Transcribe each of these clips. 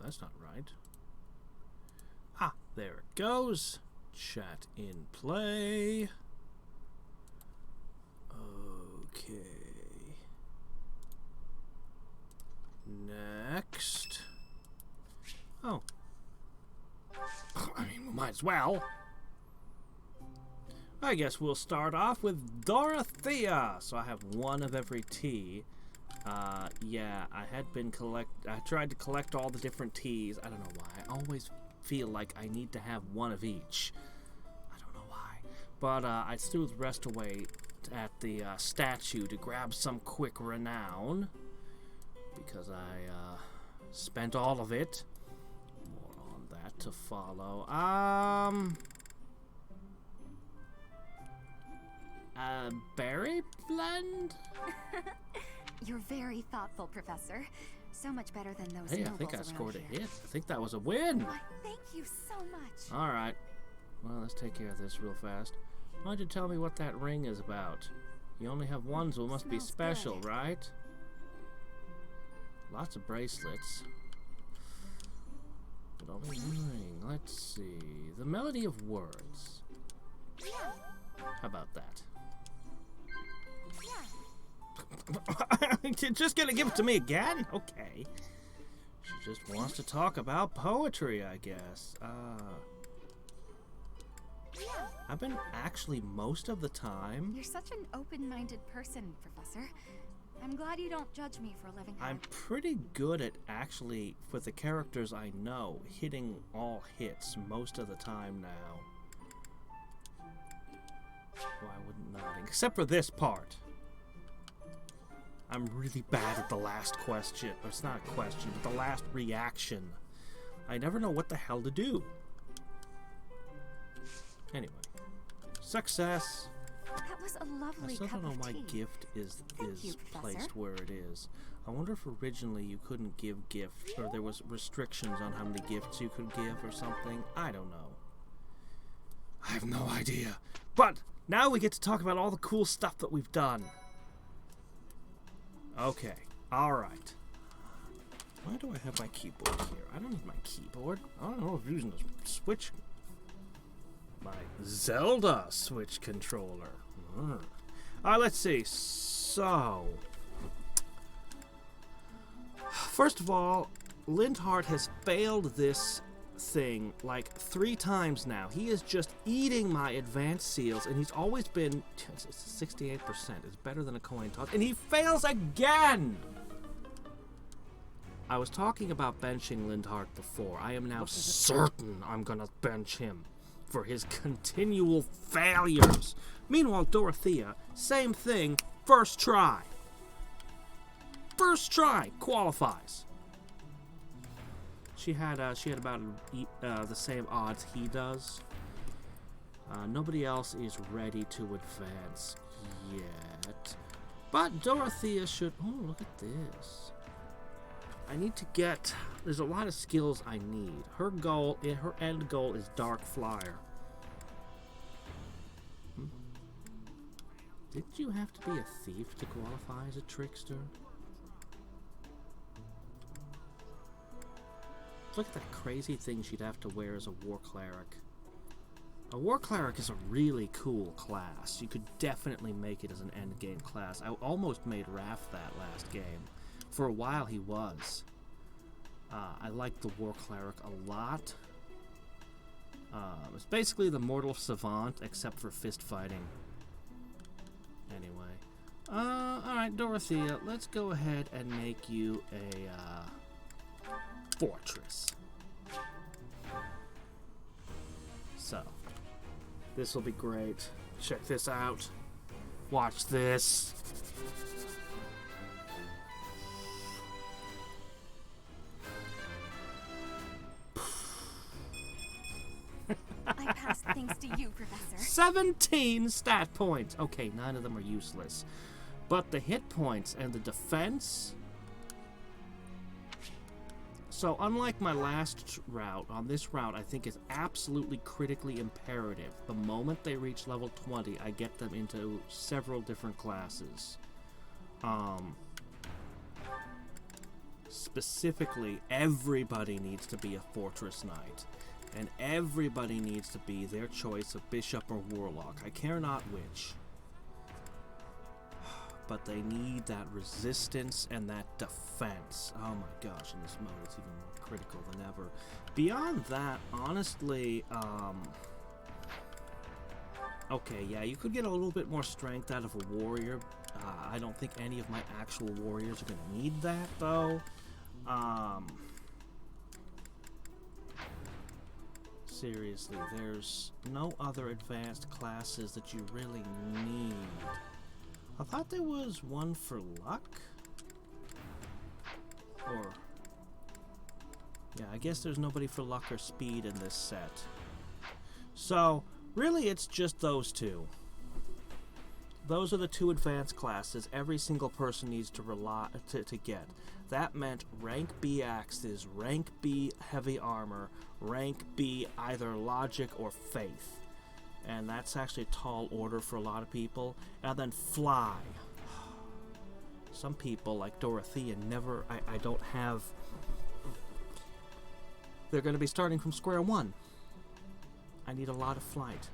that's not right. Ah, there it goes. Chat in play. Okay. Next. Oh. I mean, we might as well. I guess we'll start off with Dorothea. So I have one of every T. Yeah, I tried to collect all the different T's. I don't know why. I always feel like I need to have one of each. I don't know why. But I threw the rest away at the statue to grab some quick renown. Because I spent all of it. More on that to follow. Berry blend? You're very thoughtful, Professor. So much better than those Hey, I nobles think I around scored a here. hit. I think that was a win. Why, thank you so much. Alright. Well, let's take care of this real fast. Why don't you tell me what that ring is about? You only have one, so it must be Smells special, good. right? Lots of bracelets. But only one ring. Let's see. The melody of words. Yeah, How about that? yeah. You're just gonna give it to me again? Okay. She just wants to talk about poetry, I guess. I've been actually most of the time. You're such an open-minded person, Professor. I'm glad you don't judge me for living hard. I'm pretty good at actually, with the characters I know, hitting all hits most of the time now. Why wouldn't nodding? Except for this part. I'm really bad at the last question. Or it's not a question, but the last reaction. I never know what the hell to do. Anyway. Success. That was a I lovely still cup don't know of why tea. gift is Thank you, Professor. placed where it is. I wonder if originally you couldn't give gifts, or there was restrictions on how many gifts you could give or something. I don't know. I have no idea. But now we get to talk about all the cool stuff that we've done. Okay, alright. Why do I have my keyboard here? I don't need my keyboard. I don't know if I'm using the Switch. My Zelda Switch controller. Alright, let's see. So, first of all, Lindhart has failed this thing like 3 times now. He is just eating my advanced seals, and he's always been 68%. It's better than a coin toss, and he fails again. I was talking about benching Lindhart before. I am now certain I'm gonna bench him for his continual failures. Meanwhile, Dorothea, same thing, first try. First try qualifies. She had about the same odds he does. Nobody else is ready to advance yet. But Dorothea should... Oh, look at this. I need to get... There's a lot of skills I need. Her end goal is Dark Flyer. Did you have to be a thief to qualify as a trickster? Look at that crazy thing she'd have to wear as a war cleric. A war cleric is a really cool class. You could definitely make it as an endgame class. I almost made Raph that last game. For a while he was. I liked the war cleric a lot. It's basically the mortal savant except for fist fighting. Anyway. Alright, Dorothea, let's go ahead and make you a fortress. So, this will be great. Check this out. Watch this. I passed thanks to you, Professor. 17 stat points. Okay, 9 of them are useless. But the hit points and the defense... So, unlike my last route, on this route, I think is absolutely critically imperative. The moment they reach level 20, I get them into several different classes. specifically, everybody needs to be a fortress knight. And everybody needs to be their choice of bishop or warlock. I care not which. But they need that resistance and that defense. Oh my gosh, in this mode it's even more critical than ever. Beyond that, honestly, okay, yeah, you could get a little bit more strength out of a warrior. I don't think any of my actual warriors are going to need that, though. Seriously, there's no other advanced classes that you really need. I thought there was one for luck? Or... yeah, I guess there's nobody for luck or speed in this set. So, really it's just those two. Those are the two advanced classes every single person needs to get. That meant rank B axes, rank B heavy armor, rank B either logic or faith. And that's actually a tall order for a lot of people. And then fly. Some people, like Dorothea, never... I don't have... they're going to be starting from square one. I need a lot of flight.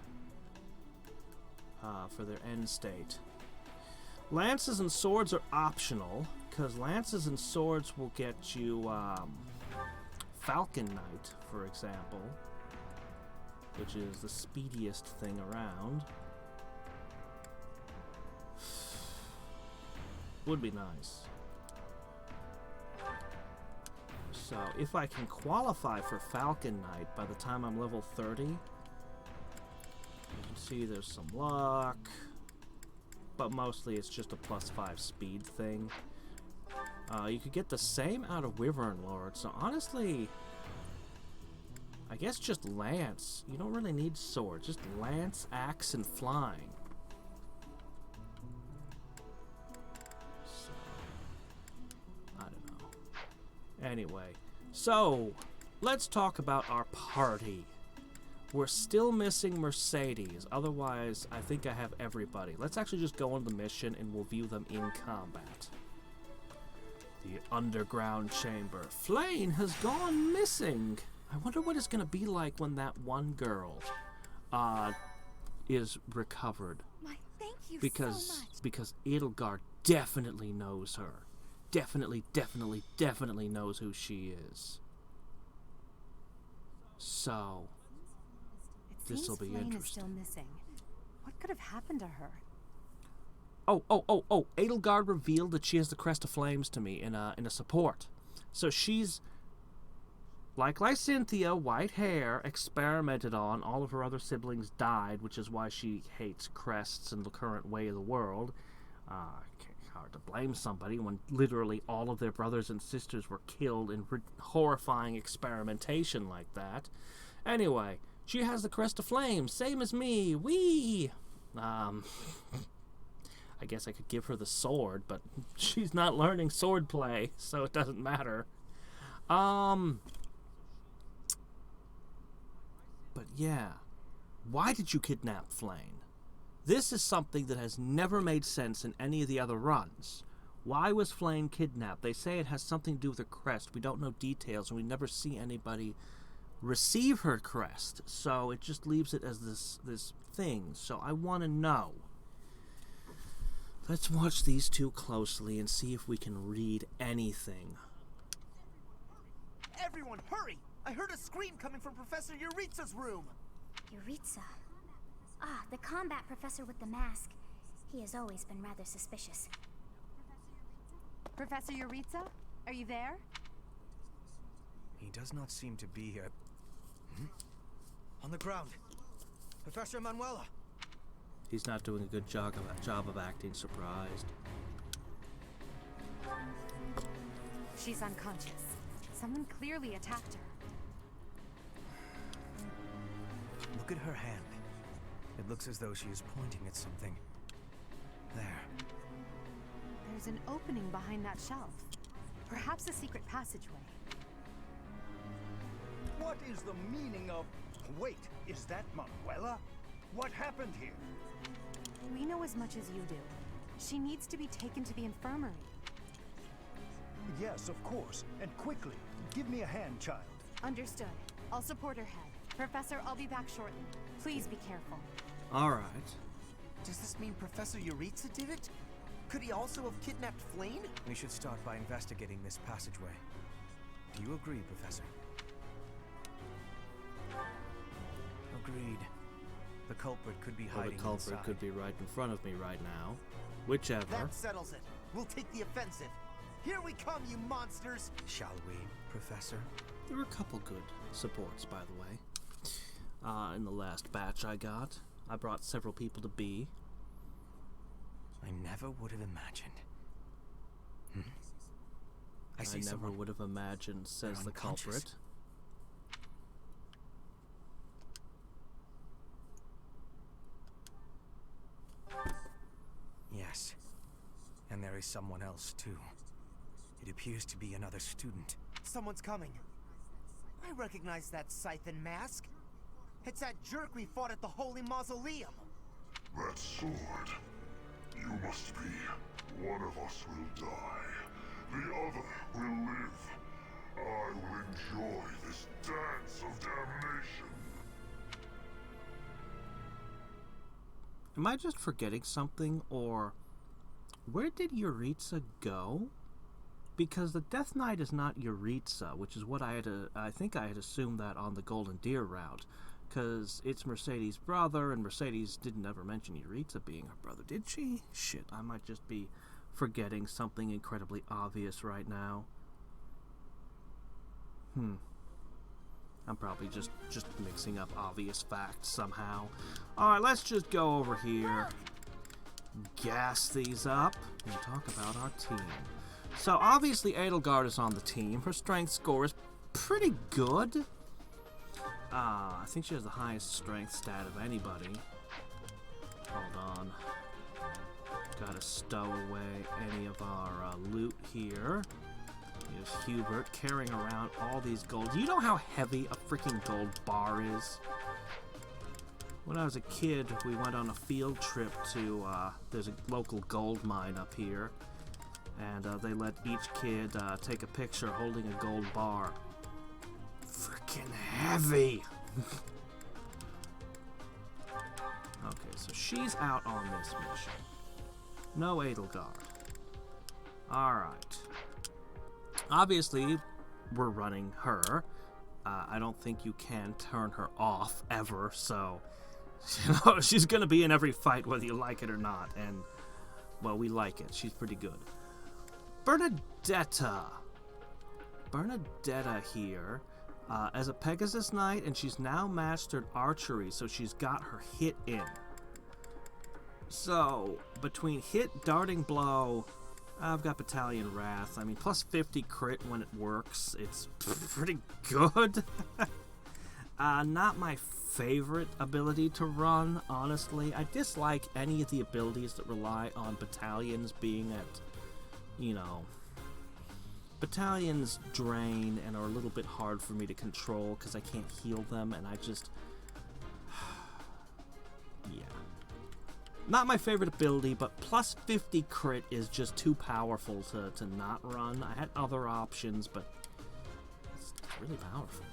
For their end state. Lances and swords are optional, because lances and swords will get you Falcon Knight, for example, which is the speediest thing around. Would be nice. So, if I can qualify for Falcon Knight by the time I'm level 30, you can see there's some luck, but mostly it's just a +5 speed thing. You could get the same out of Wyvern Lord, so honestly, I guess just Lance. You don't really need sword, just Lance, Axe, and Flying. So, I don't know. Anyway, so, let's talk about our party. We're still missing Mercedes, otherwise I think I have everybody. Let's actually just go on the mission and we'll view them in combat. The underground chamber. Flane has gone missing! I wonder what it's going to be like when that one girl is recovered. Why, thank you because, so much. Because Edelgard definitely knows her. Definitely knows who she is. So... this'll be Flane interesting. Is still missing. What could have happened to her? Oh! Edelgard revealed that she has the Crest of Flames to me in a support. So she's like Lysynthia, white hair, experimented on. All of her other siblings died, which is why she hates crests and the current way of the world. Hard to blame somebody when literally all of their brothers and sisters were killed in horrifying experimentation like that. Anyway. She has the Crest of Flames, same as me. Whee! I guess I could give her the sword, but she's not learning sword play, so it doesn't matter. But yeah. Why did you kidnap Flane? This is something that has never made sense in any of the other runs. Why was Flane kidnapped? They say it has something to do with her crest. We don't know details, and we never see anybody receive her crest, so it just leaves it as this thing. So I want to know. Let's watch these two closely and see if we can read anything. Everyone, hurry! I heard a scream coming from Professor Yuritsa's room. Yuritsa. Ah, the combat professor with the mask. He has always been rather suspicious. Professor Yuritsa? Are you there? He does not seem to be here. On the ground. Professor Manuela. He's not doing a good job of acting surprised. She's unconscious. Someone clearly attacked her. Look at her hand. It looks as though she is pointing at something. There. There's an opening behind that shelf. Perhaps a secret passageway. What is the meaning of... Wait, is that Manuela? What happened here? We know as much as you do. She needs to be taken to the infirmary. Yes, of course. And quickly. Give me a hand, child. Understood. I'll support her head. Professor, I'll be back shortly. Please be careful. Alright. Does this mean Professor Yuritsa did it? Could he also have kidnapped Flayn? We should start by investigating this passageway. Do you agree, Professor? Agreed. The culprit could be Well, the hiding culprit inside. could be right in front of me right now. Whichever. That settles it. We'll take the offensive. Here we come, you monsters! Shall we, Professor? There were a couple good supports, by the way. In the last batch I got, I brought several people to B. I never would have imagined. I see never someone. would have imagined, says They're the unconscious. culprit. Yes. And there is someone else, too. It appears to be another student. Someone's coming. I recognize that Scythen mask. It's that jerk we fought at the Holy Mausoleum. That sword. You must be. One of us will die. The other will live. I will enjoy this dance of damnation. Am I just forgetting something, or where did Yuritsa go? Because the Death Knight is not Yuritsa, which is what I think I had assumed that on the Golden Deer route, because it's Mercedes' brother, and Mercedes didn't ever mention Yuritsa being her brother, did she? Shit, I might just be forgetting something incredibly obvious right now. I'm probably just mixing up obvious facts somehow. Alright, let's just go over here, gas these up, and talk about our team. So obviously Edelgard is on the team. Her strength score is pretty good. I think she has the highest strength stat of anybody. Hold on. Gotta stow away any of our loot here. Here's Hubert carrying around all these gold. Do you know how heavy a freaking gold bar is? When I was a kid, we went on a field trip to, there's a local gold mine up here. And they let each kid take a picture holding a gold bar. Freaking heavy! Okay, so she's out on this mission. No Edelgard. Alright. Obviously, we're running her. I don't think you can turn her off, ever, so... You know, she's gonna be in every fight whether you like it or not, and... Well, we like it. She's pretty good. Bernadetta here as a Pegasus Knight, and she's now mastered archery, so she's got her hit in. So, between hit, darting blow, I've got Battalion Wrath. I mean, plus 50 crit when it works. It's pretty good. Not my favorite ability to run, honestly. I dislike any of the abilities that rely on battalions being at, you know... Battalions drain and are a little bit hard for me to control because I can't heal them, and I just... yeah. Not my favorite ability, but plus 50 crit is just too powerful to not run. I had other options, but it's really powerful.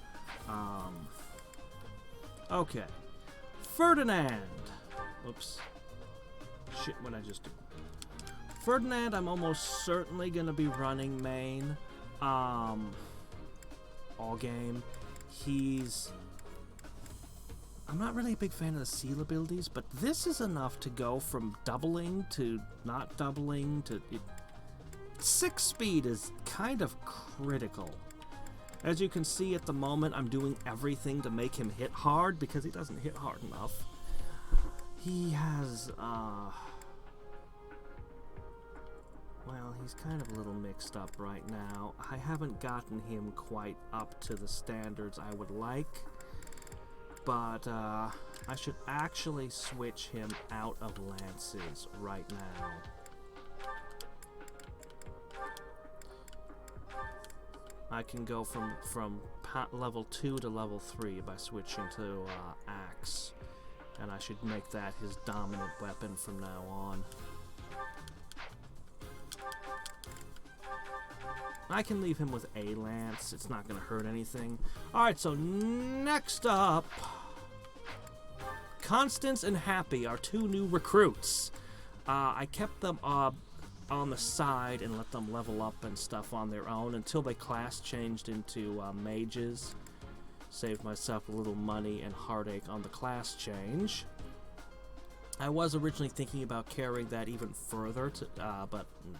Okay. Ferdinand! Oops. Shit, what I just do? Ferdinand, I'm almost certainly going to be running main. All game. I'm not really a big fan of the seal abilities, but this is enough to go from doubling to not doubling to... 6 speed is kind of critical. As you can see at the moment, I'm doing everything to make him hit hard because he doesn't hit hard enough. He has, well, he's kind of a little mixed up right now. I haven't gotten him quite up to the standards I would like, but I should actually switch him out of lances right now. I can go from level 2 to level 3 by switching to axe, and I should make that his dominant weapon from now on. I can leave him with a lance. It's not going to hurt anything. Alright, so next up, Constance and Happy are 2 new recruits. I kept them on the side and let them level up and stuff on their own until they class changed into mages. Saved myself a little money and heartache on the class change. I was originally thinking about carrying that even further, but nah.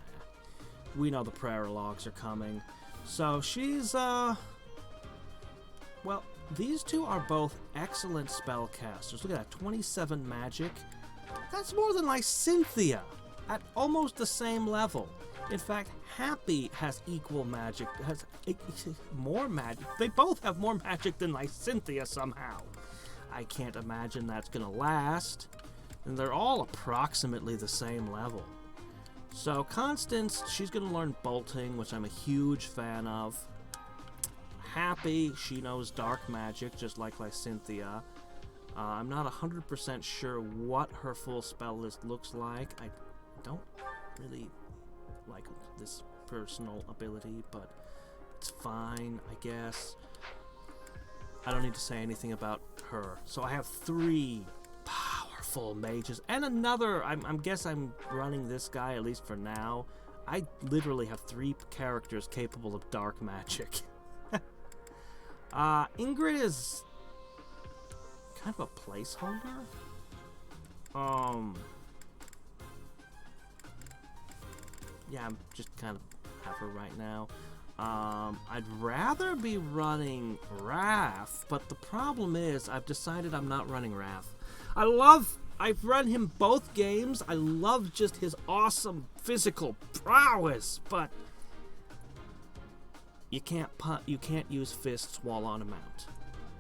We know the prayer logs are coming. So she's, well, these 2 are both excellent spellcasters. Look at that, 27 magic. That's more than Cynthia, at almost the same level. In fact, Happy has equal magic, has more magic. They both have more magic than Cynthia somehow. I can't imagine that's gonna last. And they're all approximately the same level. So Constance, she's gonna learn bolting, which I'm a huge fan of. Happy, she knows dark magic, just like Cynthia. I'm not 100% sure what her full spell list looks like. I don't really like this personal ability, but it's fine, I guess. I don't need to say anything about her. So I have 3 powerful mages, and another, I guess I'm running this guy, at least for now. I literally have 3 characters capable of dark magic. Ingrid is kind of a placeholder. Yeah, I'm just kind of have her right now. I'd rather be running Raph, but the problem is I've decided I'm not running Raph. I've run him both games. I love just his awesome physical prowess, but you can't use fists while on a mount.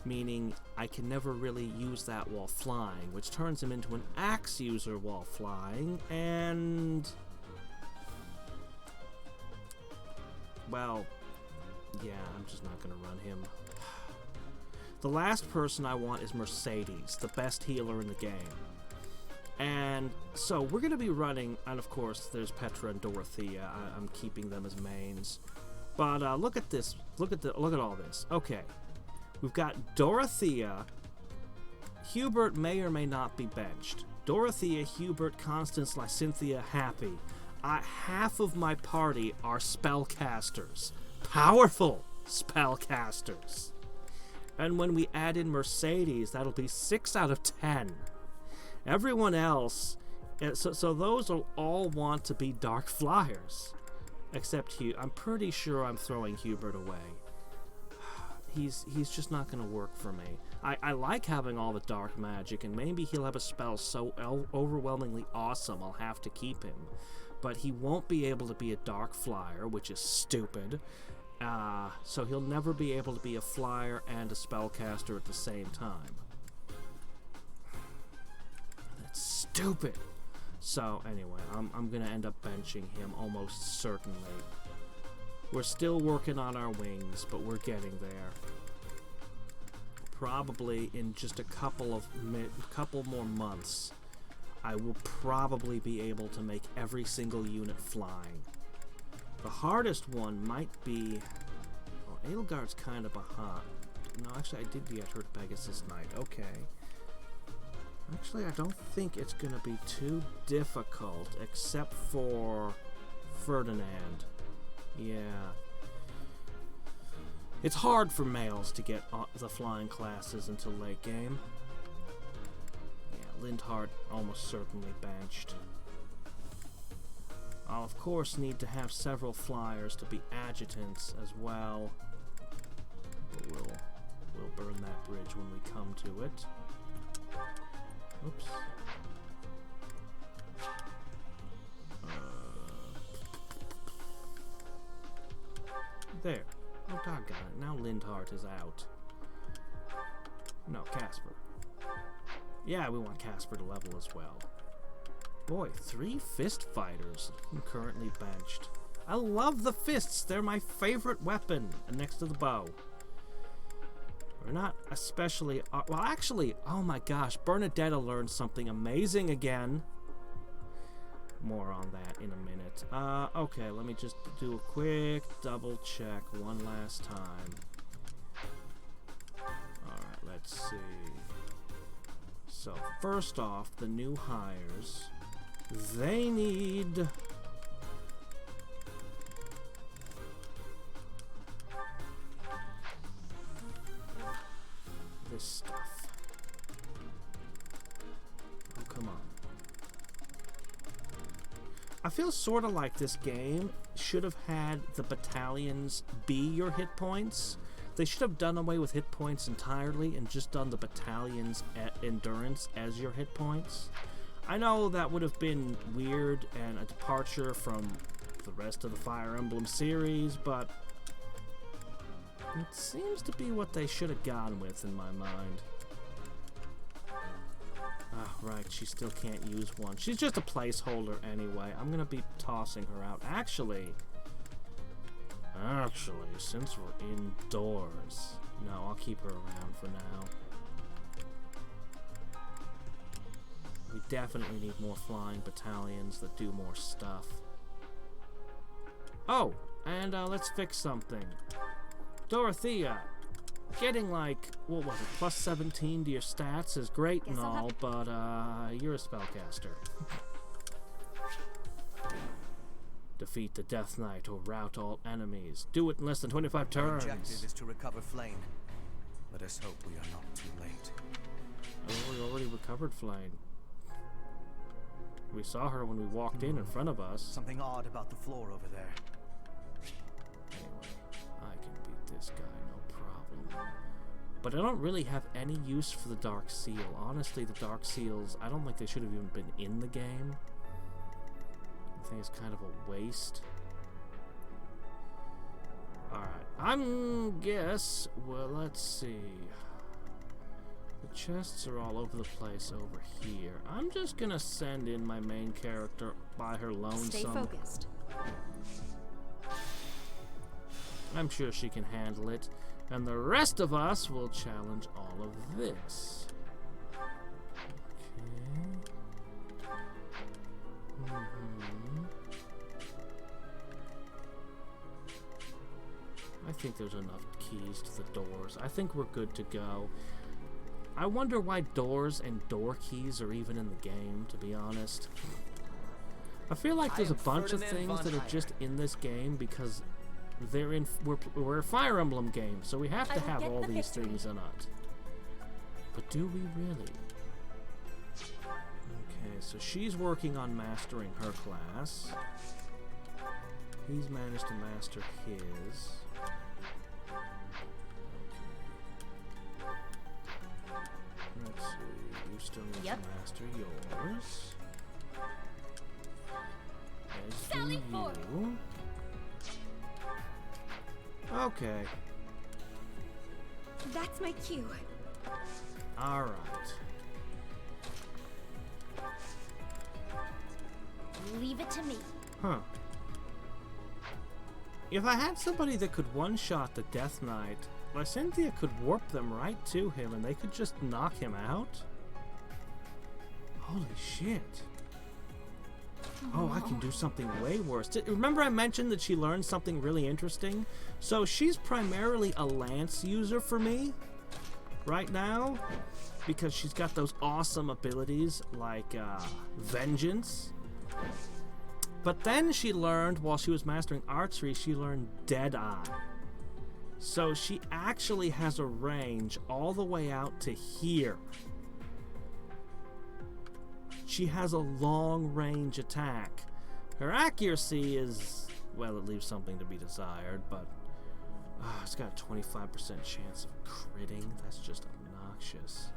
Meaning I can never really use that while flying, which turns him into an axe user while flying, and well, yeah, I'm just not gonna run him. The last person I want is Mercedes, the best healer in the game. And so we're gonna be running, and of course there's Petra and Dorothea. I'm keeping them as mains. But look at this. Look at all this. Okay, we've got Dorothea. Hubert may or may not be benched. Dorothea, Hubert, Constance, Cynthia, Happy. Half of my party are spellcasters. Powerful spellcasters. And when we add in Mercedes, that'll be 6 out of 10. Everyone else, so those will all want to be dark flyers. Except Hugh. I'm pretty sure I'm throwing Hubert away. He's just not going to work for me. I like having all the dark magic, and maybe he'll have a spell so overwhelmingly awesome I'll have to keep him. But he won't be able to be a dark flyer, which is stupid. So he'll never be able to be a flyer and a spellcaster at the same time. That's stupid. So anyway, I'm gonna end up benching him almost certainly. We're still working on our wings, but we're getting there. Probably in just a couple more months, I will probably be able to make every single unit flying. The hardest one might be... Oh, Edelgard's kind of behind. No, actually, I did get her to Pegasus Knight. Okay. Actually, I don't think it's going to be too difficult, except for Ferdinand. Yeah. It's hard for males to get the flying classes until late game. Yeah, Lindhart almost certainly benched. I'll of course need to have several flyers to be adjutants as well. But we'll burn that bridge when we come to it. Oops. There. Oh, doggone it. Now Lindhart is out. No, Casper. Yeah, we want Casper to level as well. Boy, 3 fist fighters currently benched. I love the fists. They're my favorite weapon next to the bow. We're not especially... well, actually, oh my gosh, Bernadetta learned something amazing again. more on that in a minute. Okay, let me just do a quick double check one last time. Alright, let's see. So, first off, the new hires. They need... this stuff. Oh, come on. I feel sort of like this game should have had the battalions be your hit points. They should have done away with hit points entirely and just done the battalions at endurance as your hit points. I know that would have been weird and a departure from the rest of the Fire Emblem series, but it seems to be what they should have gone with in my mind. Ah, right, she still can't use one. She's just a placeholder anyway. I'm gonna be tossing her out. Actually, since we're indoors, no, I'll keep her around for now. We definitely need more flying battalions that do more stuff. Oh, and let's fix something. Dorothea, getting like, what was it, plus 17 to your stats is great and all, but you're a spellcaster. Defeat the Death Knight or rout all enemies. Do it in less than 25 turns. Our objective is to recover Flame. Let us hope we are not too late. Oh, we already recovered Flame. We saw her when we walked in front of us. Something odd about the floor over there. Anyway, I can beat this guy, no problem. But I don't really have any use for the Dark Seal. Honestly, the Dark Seals, I don't think they should have even been in the game. I think it's kind of a waste. Alright, guess, well, let's see. The chests are all over the place over here. I'm just gonna send in my main character by her lonesome. Stay focused. I'm sure she can handle it. And the rest of us will challenge all of this. Okay. I think there's enough keys to the doors. I think we're good to go. I wonder why doors and door keys are even in the game, to be honest. I feel like there's a bunch of things that are just in this game because they're in. We're a Fire Emblem game, so we have to have all these things in it. But do we really? Okay, so she's working on mastering her class. He's managed to master his. Let's see, you still need to master yours. As do you. Okay. That's my cue. Alright. Leave it to me. Huh. If I had somebody that could one-shot the Death Knight, Lysynthia could warp them right to him and they could just knock him out? Holy shit. Oh, I can do something way worse. Remember I mentioned that she learned something really interesting? So she's primarily a lance user for me right now because she's got those awesome abilities like Vengeance. But then she learned, while she was mastering archery, she learned Deadeye. So she actually has a range all the way out to here. She has a long range attack. Her accuracy is, well, it leaves something to be desired, but it's got a 25% chance of critting. That's just obnoxious.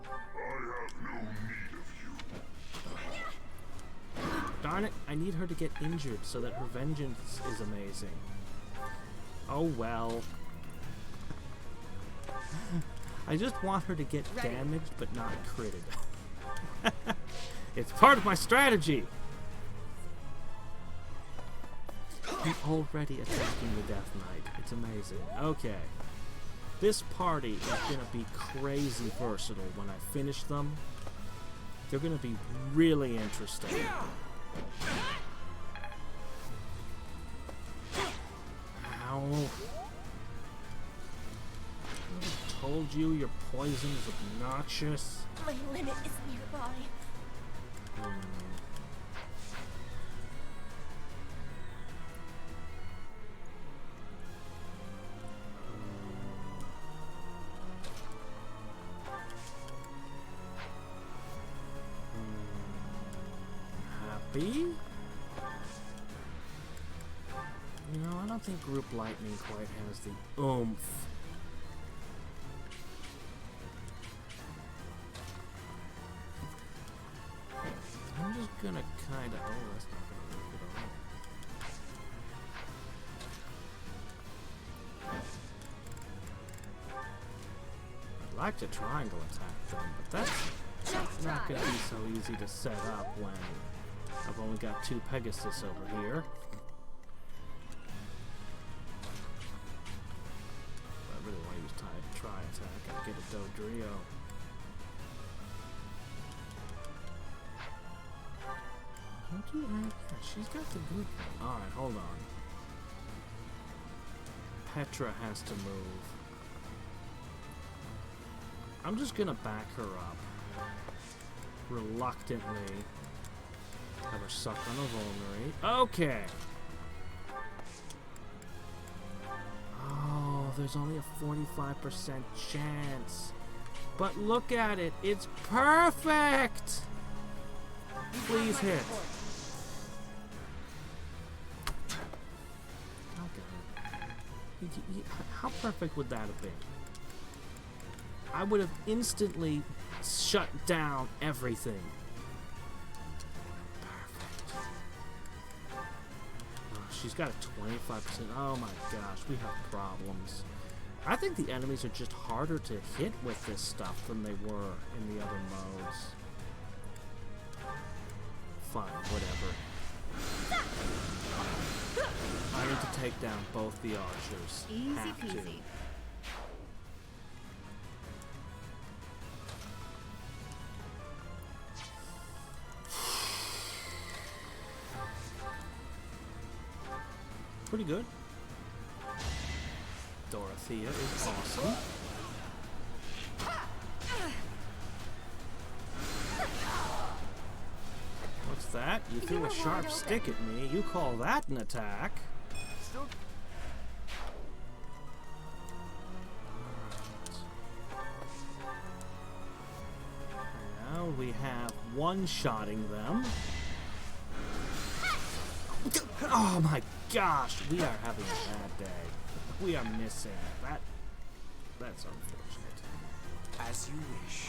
I have no need of you. Darn it, I need her to get injured so that her vengeance is amazing. Oh well. I just want her to get damaged but not critted. It's part of my strategy. I'm already attacking the Death Knight. It's amazing. Okay. This party is gonna be crazy versatile when I finish them. They're gonna be really interesting. Ow. I told you your poison is obnoxious. My limit is nearby. Happy? You know, I don't think Group Lightning quite has the oomph. I'm just gonna kinda... Oh, that's not gonna work at all. I'd like to triangle attack them, but that's not gonna be so easy to set up when I've only got 2 Pegasus over here. I really want to use try attack and get a Dodrio. Don't you have... Yeah, she's got the good one. Alright, hold on. Petra has to move. I'm just gonna back her up. Reluctantly. Have her suck on a vulnerate. Okay. Oh, there's only a 45% chance. But look at it. It's perfect! Please hit. Okay. How perfect would that have been? I would have instantly shut down everything. Perfect. Oh, she's got a 25%. Oh my gosh, we have problems. I think the enemies are just harder to hit with this stuff than they were in the other modes. Fine, whatever. I need to take down both the archers. Easy Have to. peasy. Pretty good. Dorothea is awesome. What's that? You threw a sharp stick at me. You call that an attack? Still. Now we have one-shotting them. Oh my gosh, we are having a bad day. We are missing. That's unfortunate. As you wish.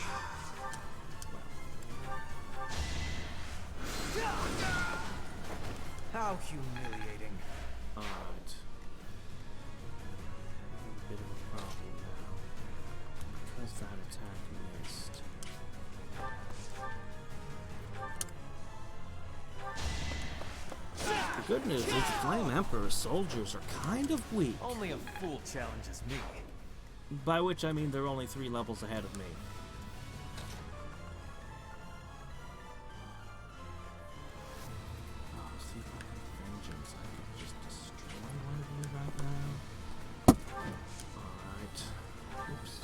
How humiliating. Alright. A bit of a problem now. Because that attack missed. The good news is the Flame Emperor's soldiers are kind of weak. Only a fool challenges me. By which I mean they're only 3 levels ahead of me. Oh, see if I can vengeance. I can just destroy one of you right now. Alright. Oops.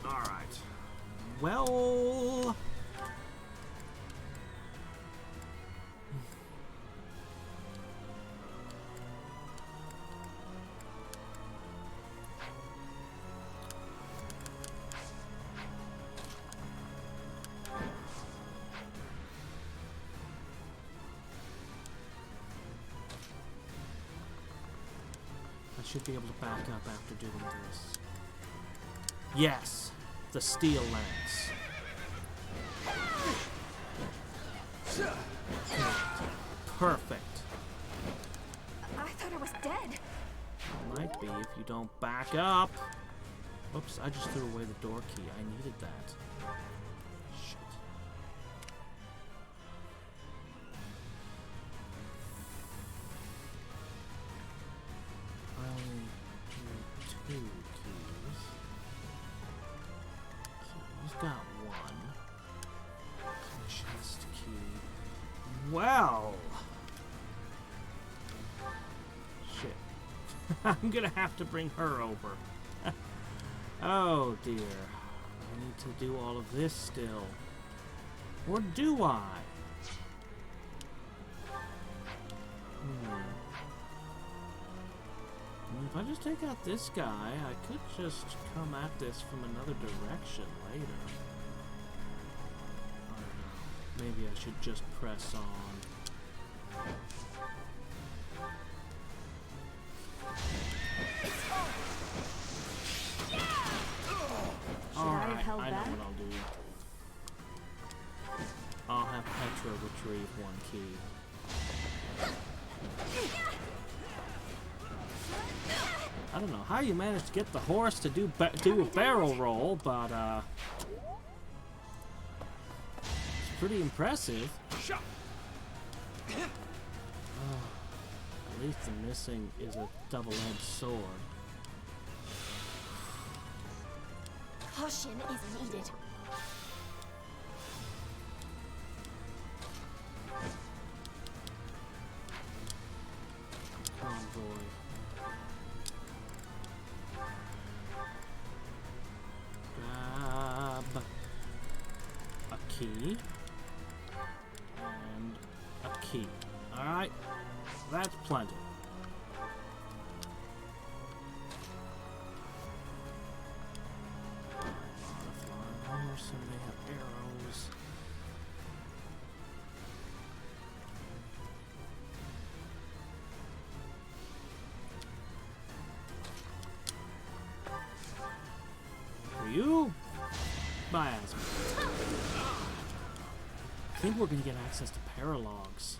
Alright. Well... I should be able to back up after doing this. Yes! The steel lance. Perfect. I thought I was dead. Might be if you don't back up. Oops, I just threw away the door key. I needed that. Shit. I only need 2 keys. So he's got 1. I'm gonna have to bring her over. Oh dear. I need to do all of this still. Or do I? If I just take out this guy, I could just come at this from another direction later. I don't know. Maybe I should just press on. Alright, I know what I'll do. I'll have Petra retrieve one key. I don't know how you managed to get the horse to do a barrel roll, but it's pretty impressive. At least the missing is a double-edged sword. Caution is needed. Convoy. Grab a key and a key. Alright, that's plenty. Horse and they have arrows. For you, miasma. I think we're gonna get access to paralogs.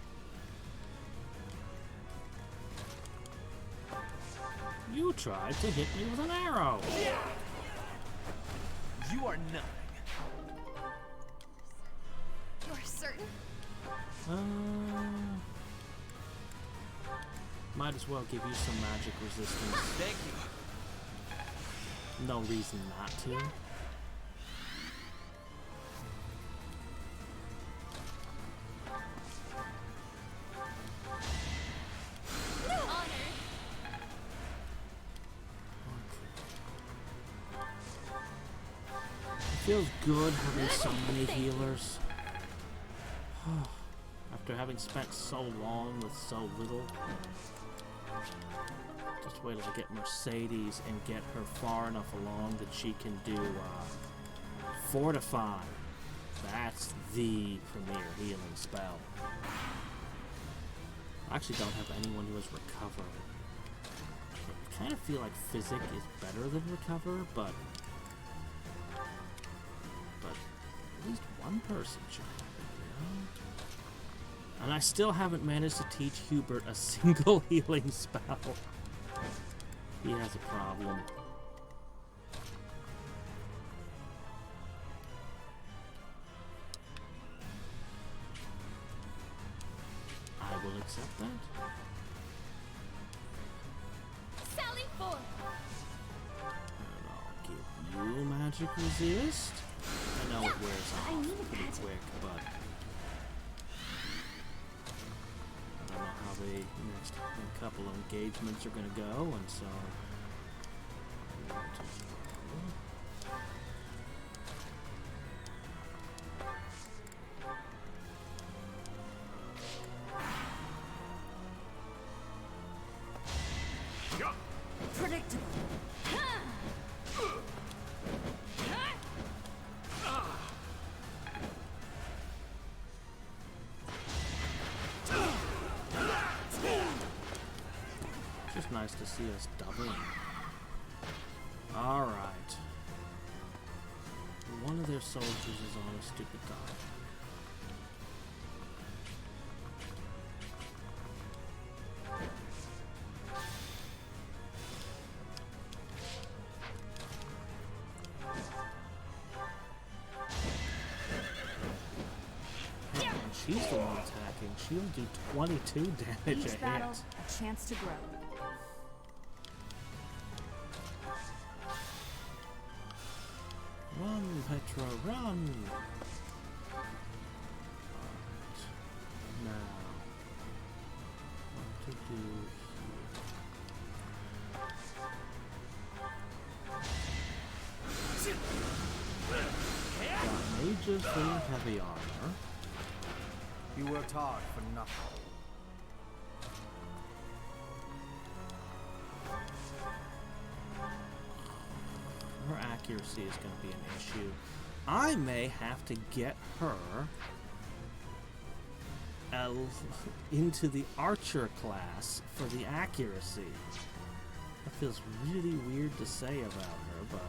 You tried to hit me with an arrow. You are nothing. You're certain? Might as well give you some magic resistance. Thank you. No reason not to. Feels good having so many healers. After having spent so long with so little. Just wait till I get Mercedes and get her far enough along that she can do Fortify. That's the premier healing spell. I actually don't have anyone who has Recover. I kind of feel like Physic is better than Recover, but at least one person should have it, you know? And I still haven't managed to teach Hubert a single healing spell. He has a problem. I will accept that. Sally forth. And I'll give you magic resist. I know it wears off pretty quick, but I don't know how the next couple of engagements are going to go, and so Predictable. just nice to see us doubling. Alright. One of their soldiers is on a stupid dive. She's the one attacking. She'll do 22 damage Each a battle, hit. a chance to grow. Run, Petra, run! Now, what to do here? charges for your heavy armor. You worked hard for nothing. Her accuracy is going to be an issue. I may have to get her into the archer class for the accuracy. That feels really weird to say about her, but...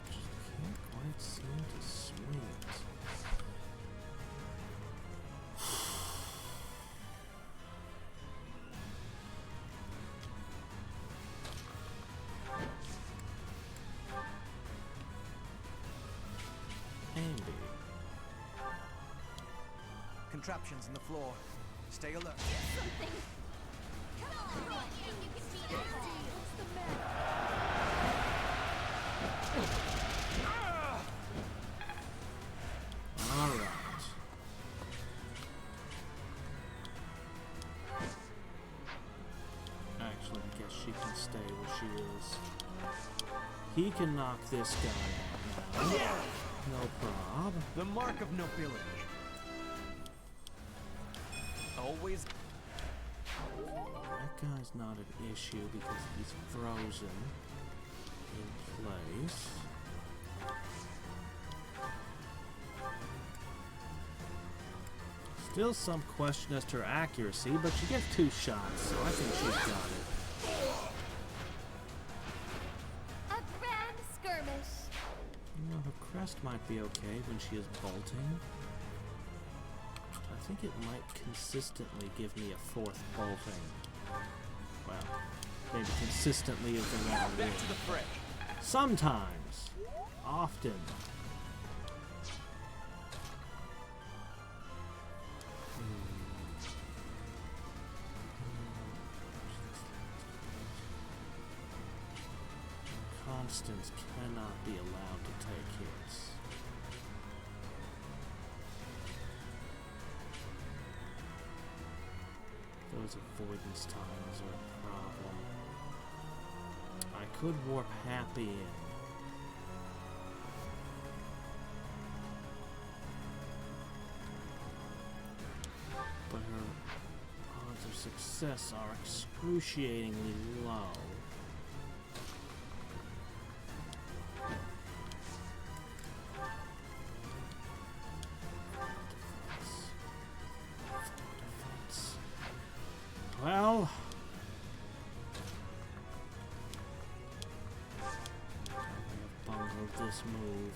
Just can't quite seem to swing it. Contraptions in the floor. Stay alert. Alright. Actually, I guess she can stay where she is. He can knock this guy out now. No prob. The mark of nobility. Always. That guy's not an issue because he's frozen in place. Still some question as to her accuracy, but she gets 2 shots, so I think she's got it. A grand skirmish. You know, her crest might be okay when she is bolting. I think it might consistently give me a 4th bolting. Well, maybe consistently is the wrong word. Back to the fray. Sometimes. Often. Constance cannot be allowed to take hits. Those avoidance tiles are a problem. I could warp Happy in. But her odds of success are excruciatingly low. Well, I have bungled this move.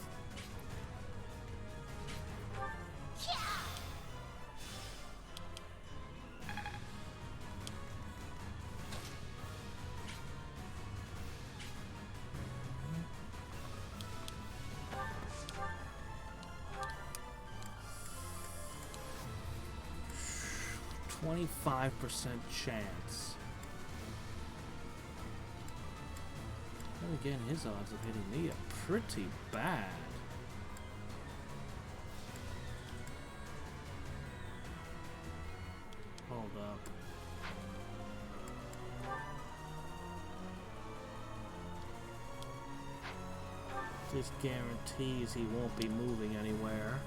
.25% chance. Then again, his odds of hitting me are pretty bad. Hold up. This guarantees he won't be moving anywhere.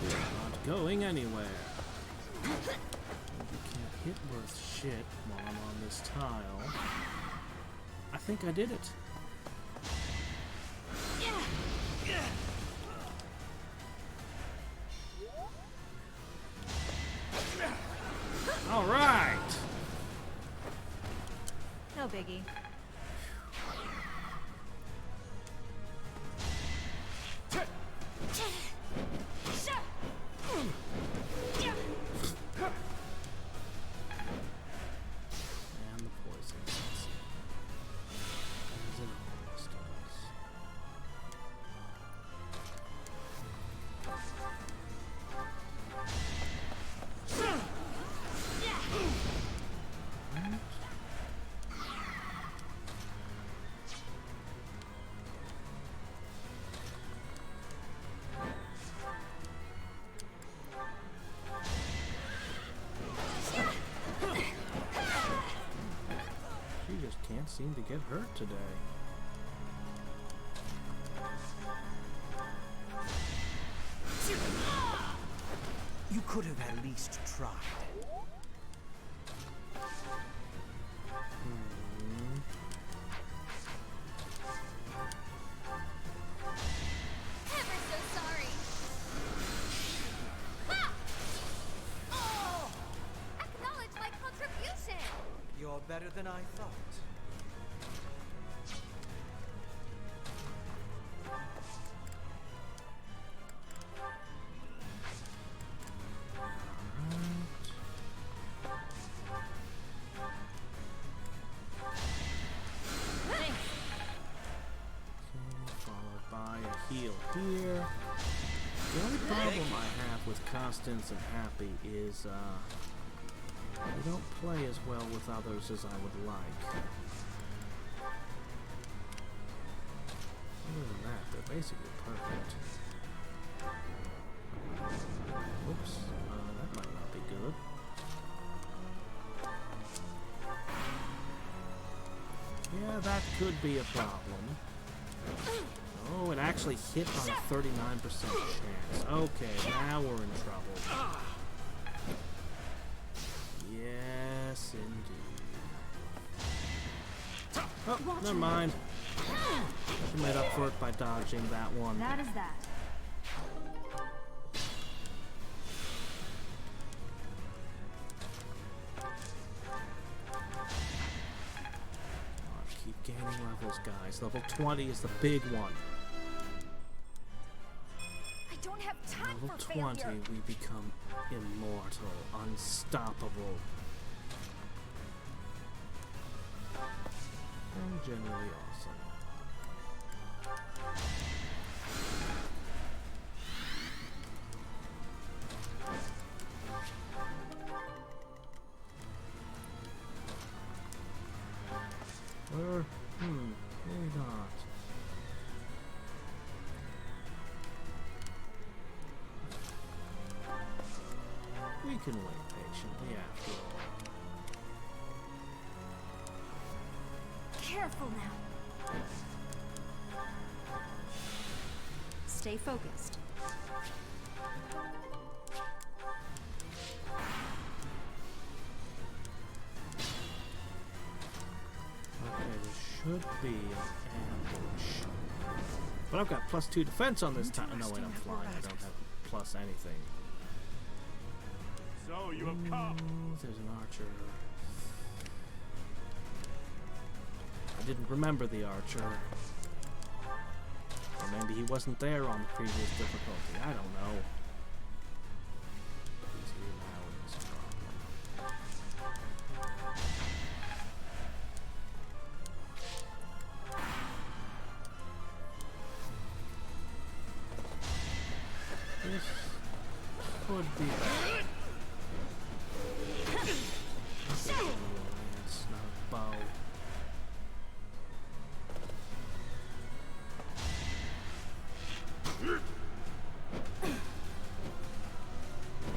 Not going anywhere. You can't hit worth shit while I'm on this tile. I think I did it. All right. No biggie. And the poison. As it always does. can't seem to get hurt today. You could have at least tried. Ever so sorry. Ha! Oh! Acknowledge my contribution. You're better than I thought. Heal here. The only problem I have with Constance and Happy is they don't play as well with others as I would like. Other than that, they're basically perfect. Oops, that might not be good. Yeah, that could be a problem. Oh, it actually hit on a 39% chance. Okay, now we're in trouble. Yes, indeed. Oh, never mind. She made up for it by dodging that one. That is that. Oh, keep gaining levels, guys. Level 20 is the big one. Level 20, we become immortal, unstoppable, and generally awesome. Or, maybe not. We can wait patiently after all. Careful now. Stay focused. Okay, there should be an ambush. But I've got +2 defense on this time. No, wait, I'm flying. I don't have plus anything. So you have come. There's an archer. I didn't remember the archer. Or maybe he wasn't there on the previous difficulty. I don't know. He's here now and it's a problem. This could be better. It's not a bow.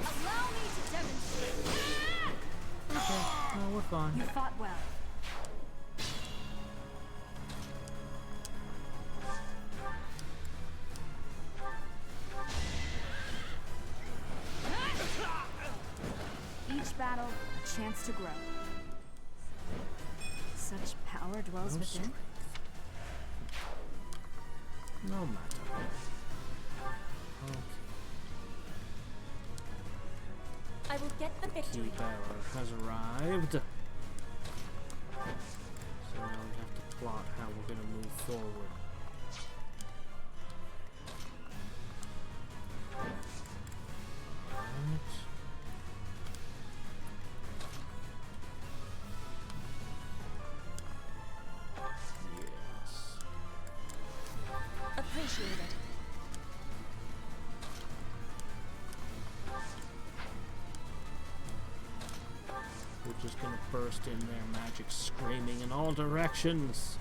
Allow me to demonstrate. Okay, no, we're fine. You fought well. Each battle, a chance to grow. Such power dwells No within. strength. No matter. Okay. I will get the victory. Key bearer has arrived. So now we have to plot how we're going to move forward. Alright. Yes. Appreciate it. We're just gonna burst in there, magic screaming in all directions.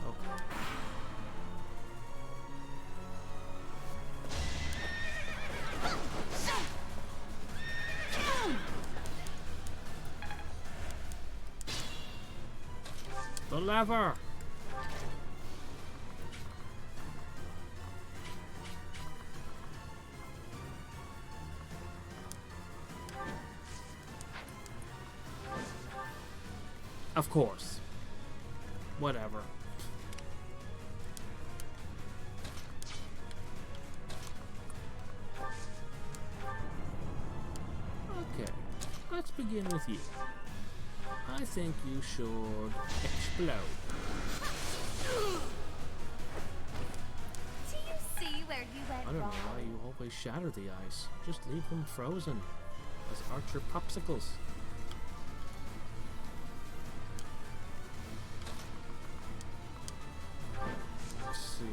Okay. The lever! Of course. Whatever. Okay, let's begin with you. I think you should explode. Do you see where you went I don't know wrong? why you always shatter the ice. Just leave them frozen as Archer popsicles. Let's see.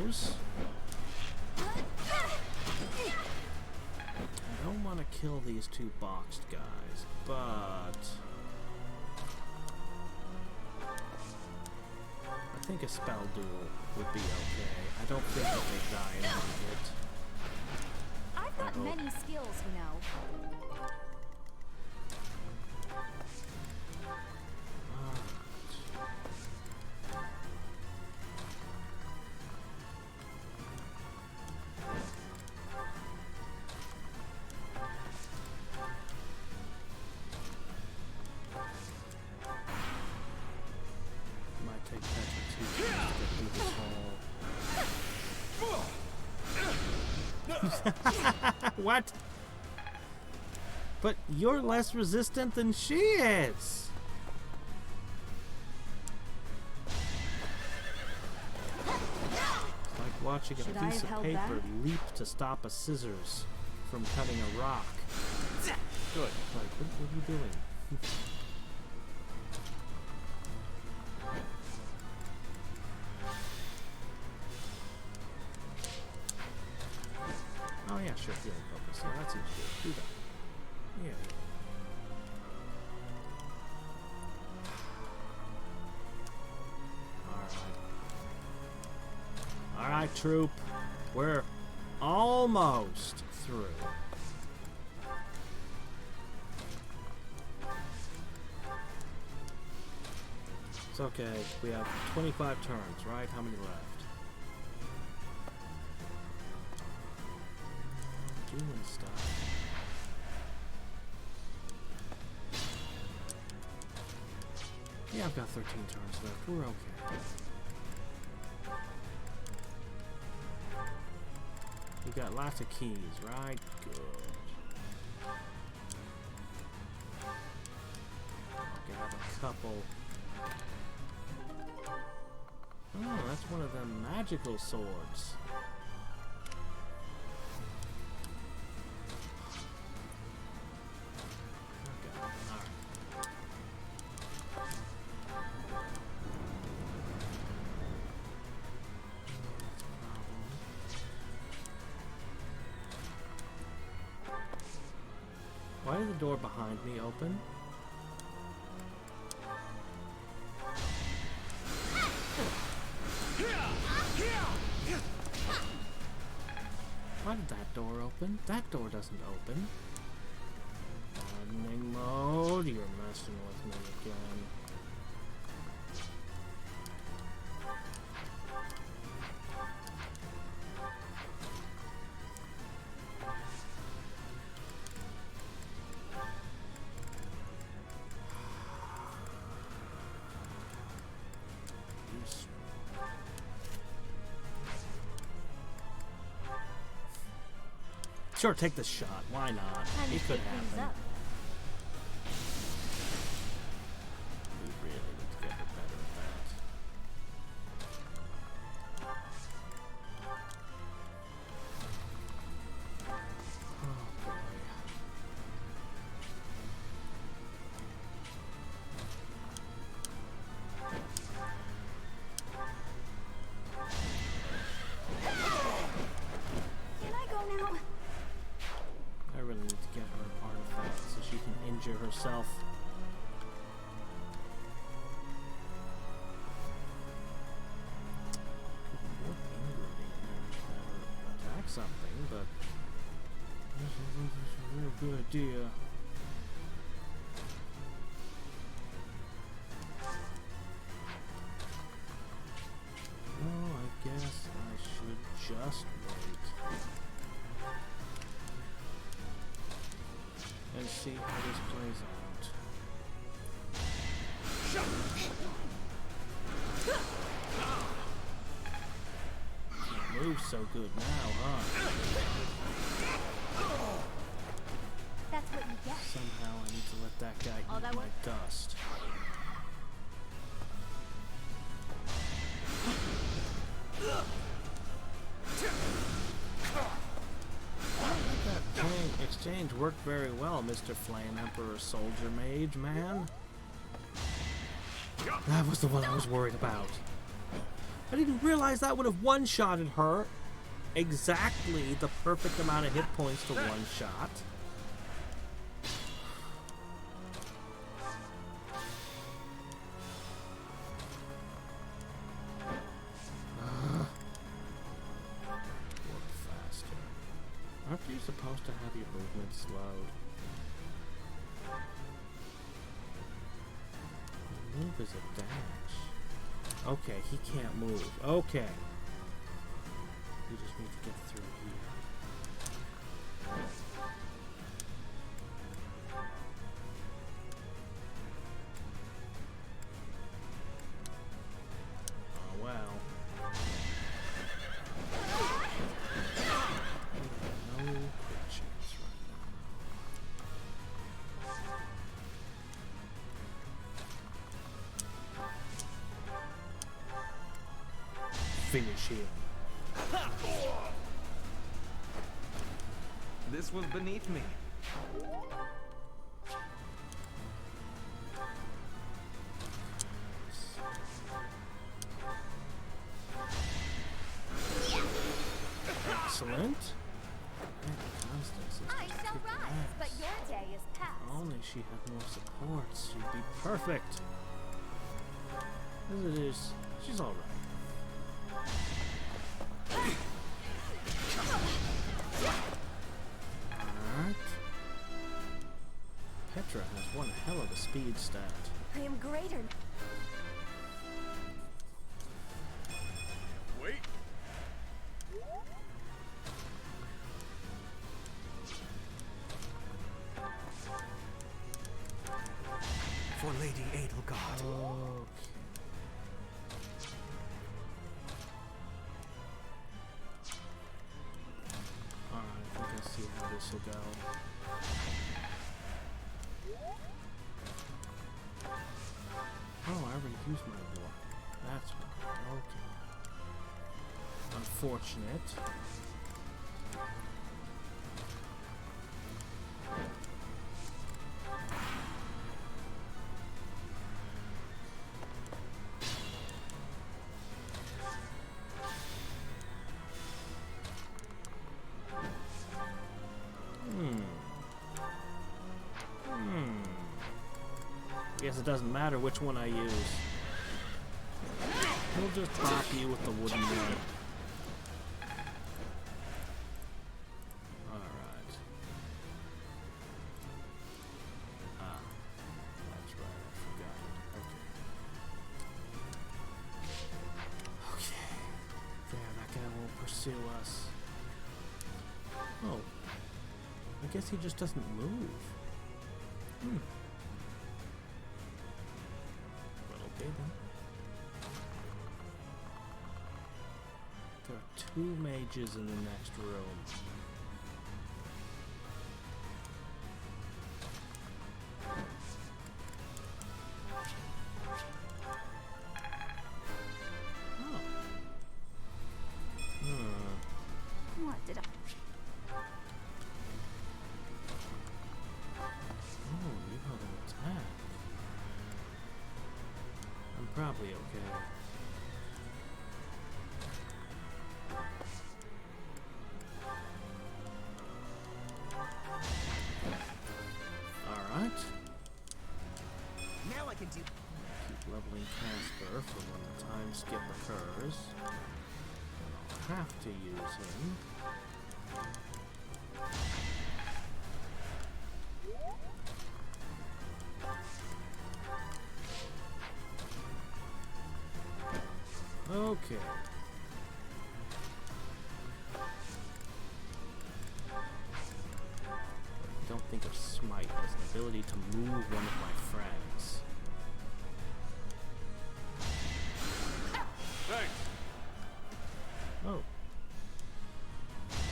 Arrows. I don't want to kill these two boxed guys, but I think a spell duel would be okay. I don't think that they die in one hit. I've got hope. many skills, you know. Might take that for 2 turns to get through this hole. What? But you're less resistant than she is. It's like watching a Should I piece have of held paper back? leap to stop a scissors from cutting a rock. Good. Like, what are you doing? Oh yeah, sure, healing focus. Yeah, that seems good. Do that. Yeah. Alright. Alright, troop. We're almost through. It's okay. We have 25 turns, right? How many left? Doing stuff. Yeah, I've got 13 turns left. We're okay. We've got lots of keys, right? Good. I'll grab a couple. Oh, that's one of them magical swords. Okay, alright. Why did the door behind me open? Why did that door open? That door doesn't open. Hardening mode, you're messing with me again. Sure, take the shot. Why not? Time It to could shake things happen. up. We really need to get her better at that. Oh boy. Can I go now? I really need to get her an artifact so she can injure herself. Could warp Ingram and attack something, but this is a very good idea. Just wait. And see how this plays out. Can't move so good now, huh? That's what you get. Somehow I need to let that guy All eat that my work? dust. That exchange worked very well, Mr. Flame Emperor Soldier Mage, man. That was the one I was worried about. I didn't realize that would have one-shotted her. Exactly the perfect amount of hit points to one-shot. Work faster. Aren't you supposed to have your movement slowed? Move is a dash. Okay, he can't move. Okay. We just need to get through here. Oh well. No quick chance right now. Finish him. This was beneath me. Excellent. Constance is I shall rise, but your day is past. only she had more supports, she'd be perfect. As it is, she's alright. Alright. Petra has one hell of a speed stat. I am greater. Wait. For Lady Edelgard. Okay. Alright, I think I see how this will go. Oh, I already used my war. That's right. Okay. Unfortunate. Guess it doesn't matter which one I use. We'll just pop you with the wooden one. Alright. Ah. That's right, I forgot it. Okay. Okay. There, that guy won't pursue us. Oh. I guess he just doesn't move. Okay then. There are 2 mages in the next room. Oh. What did I? Oh, you have an attack. I'm probably okay. Alright. Now I can do. Keep leveling Casper for when the time skip occurs. I'll have to use him. Okay. think of Smite as an ability to move one of my friends. Thanks. Oh.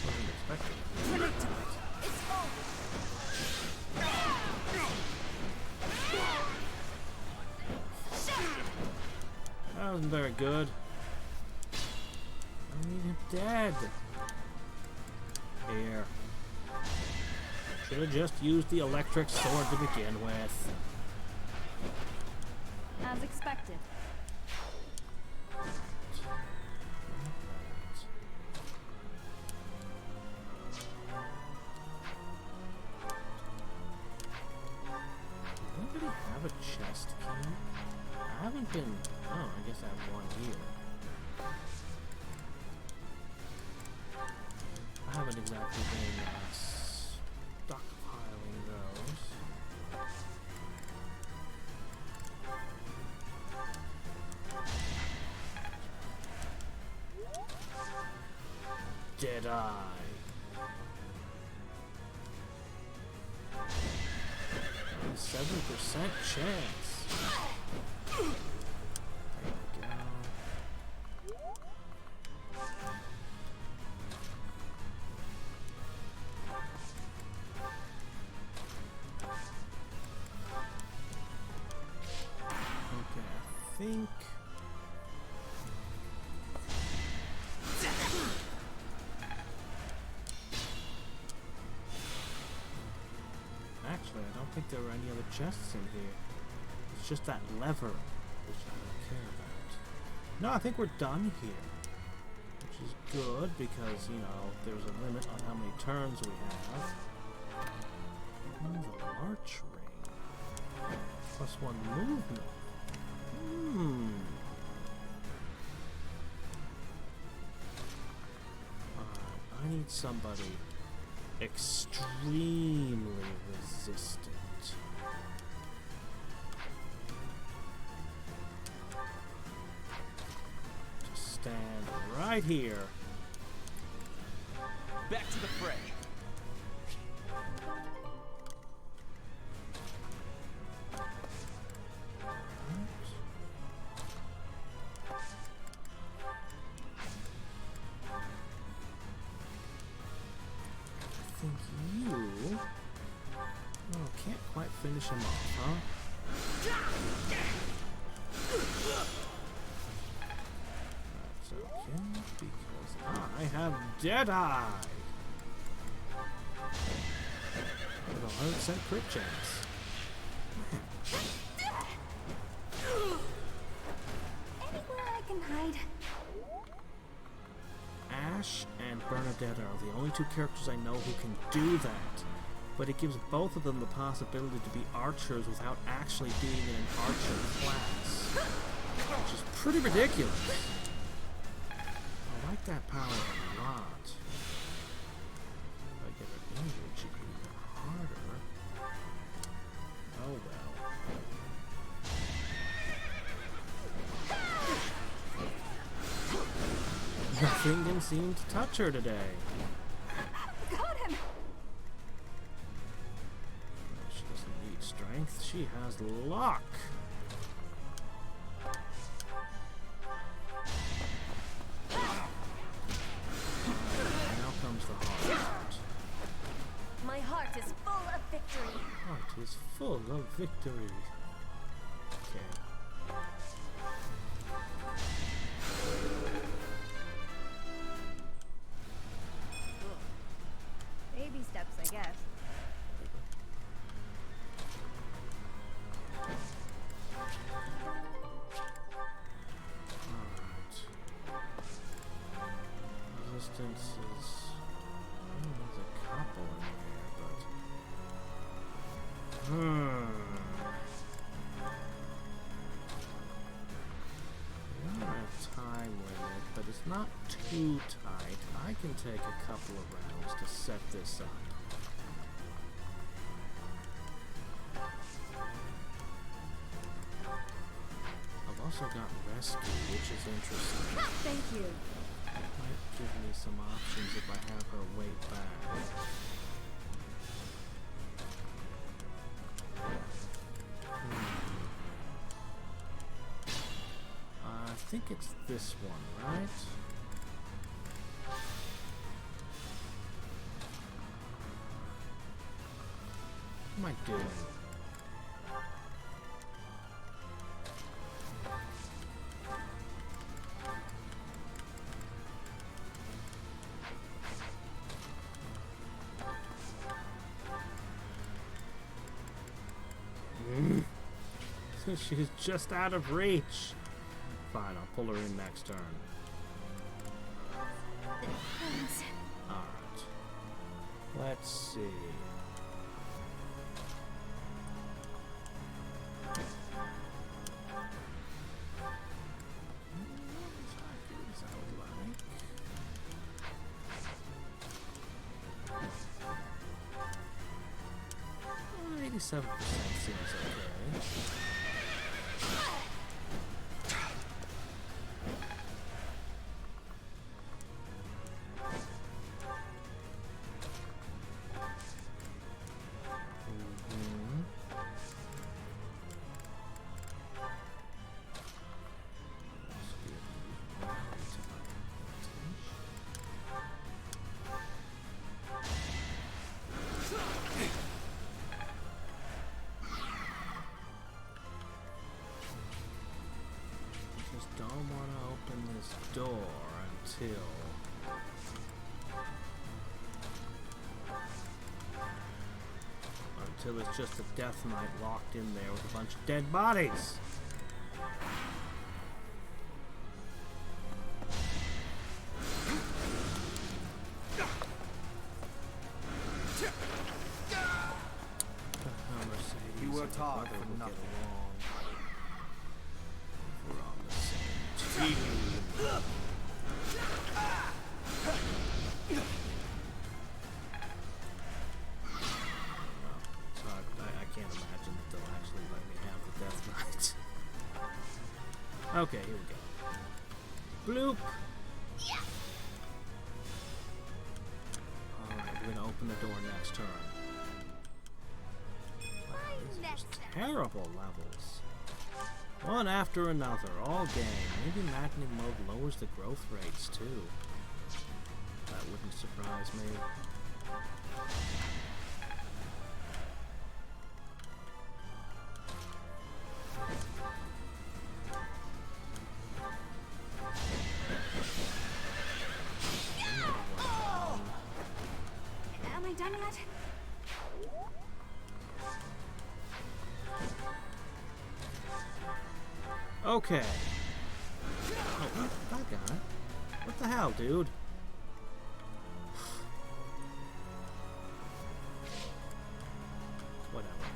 Wasn't expecting it. It's over. That wasn't very good. I need him dead. Here. Should have just used the electric sword to begin with. As expected. Anybody have a chest key? I haven't been... Oh, I guess I have one here. I haven't exactly been stockpiling those. Did I? 7% chance. There we go. Okay, I think... Actually, I don't think there were any other chests in here. It's just that lever, which I don't care about. No, I think we're done here. Which is good, because, you know, there's a limit on how many turns we have. Oh, the March Ring. +1 movement. Alright, I need somebody extremely resistant. To stand right here. Back to the fray. Oh, can't quite finish him off, huh? That's okay, because I have Deadeye! With a 100% crit chance. Anywhere I can hide. Ash and Bernadette are the only two characters I know who can do that. But it gives both of them the possibility to be archers without actually being in an archer class. Which is pretty ridiculous. I like that power a lot. If I get her injured, she can be even harder. Oh well. Nothing can seem to touch her today. Got him. She doesn't need strength, she has luck. Now comes the hard part. My heart is full of victory. Heart is full of victory. Okay. Baby steps, I guess. Alright. Resistance is... there's a couple in there, but... We don't have time limit, but it's not too tight. I can take a couple of rounds to set this up. I've also got rescue, which is interesting. Thank you. Might give me some options if I have her weight back. think it's this one, right? What am I doing? She's just out of reach. Fine, I'll pull her in next turn. Alright. Let's see. Well, 87% seems okay. Don't want to open this door until it's just a death knight locked in there with a bunch of dead bodies. You worked hard for nothing. We're on the same team. I can't imagine that they'll actually let me have the Death Knight. Okay, here we go. Bloop! Alright, we're gonna open the door next turn. Wow, these are terrible levels. One after another, all game. Maybe Maddening Mode lowers the growth rates too. That wouldn't surprise me. Am I done yet? Okay. Oh, that guy. What the hell, dude? Whatever.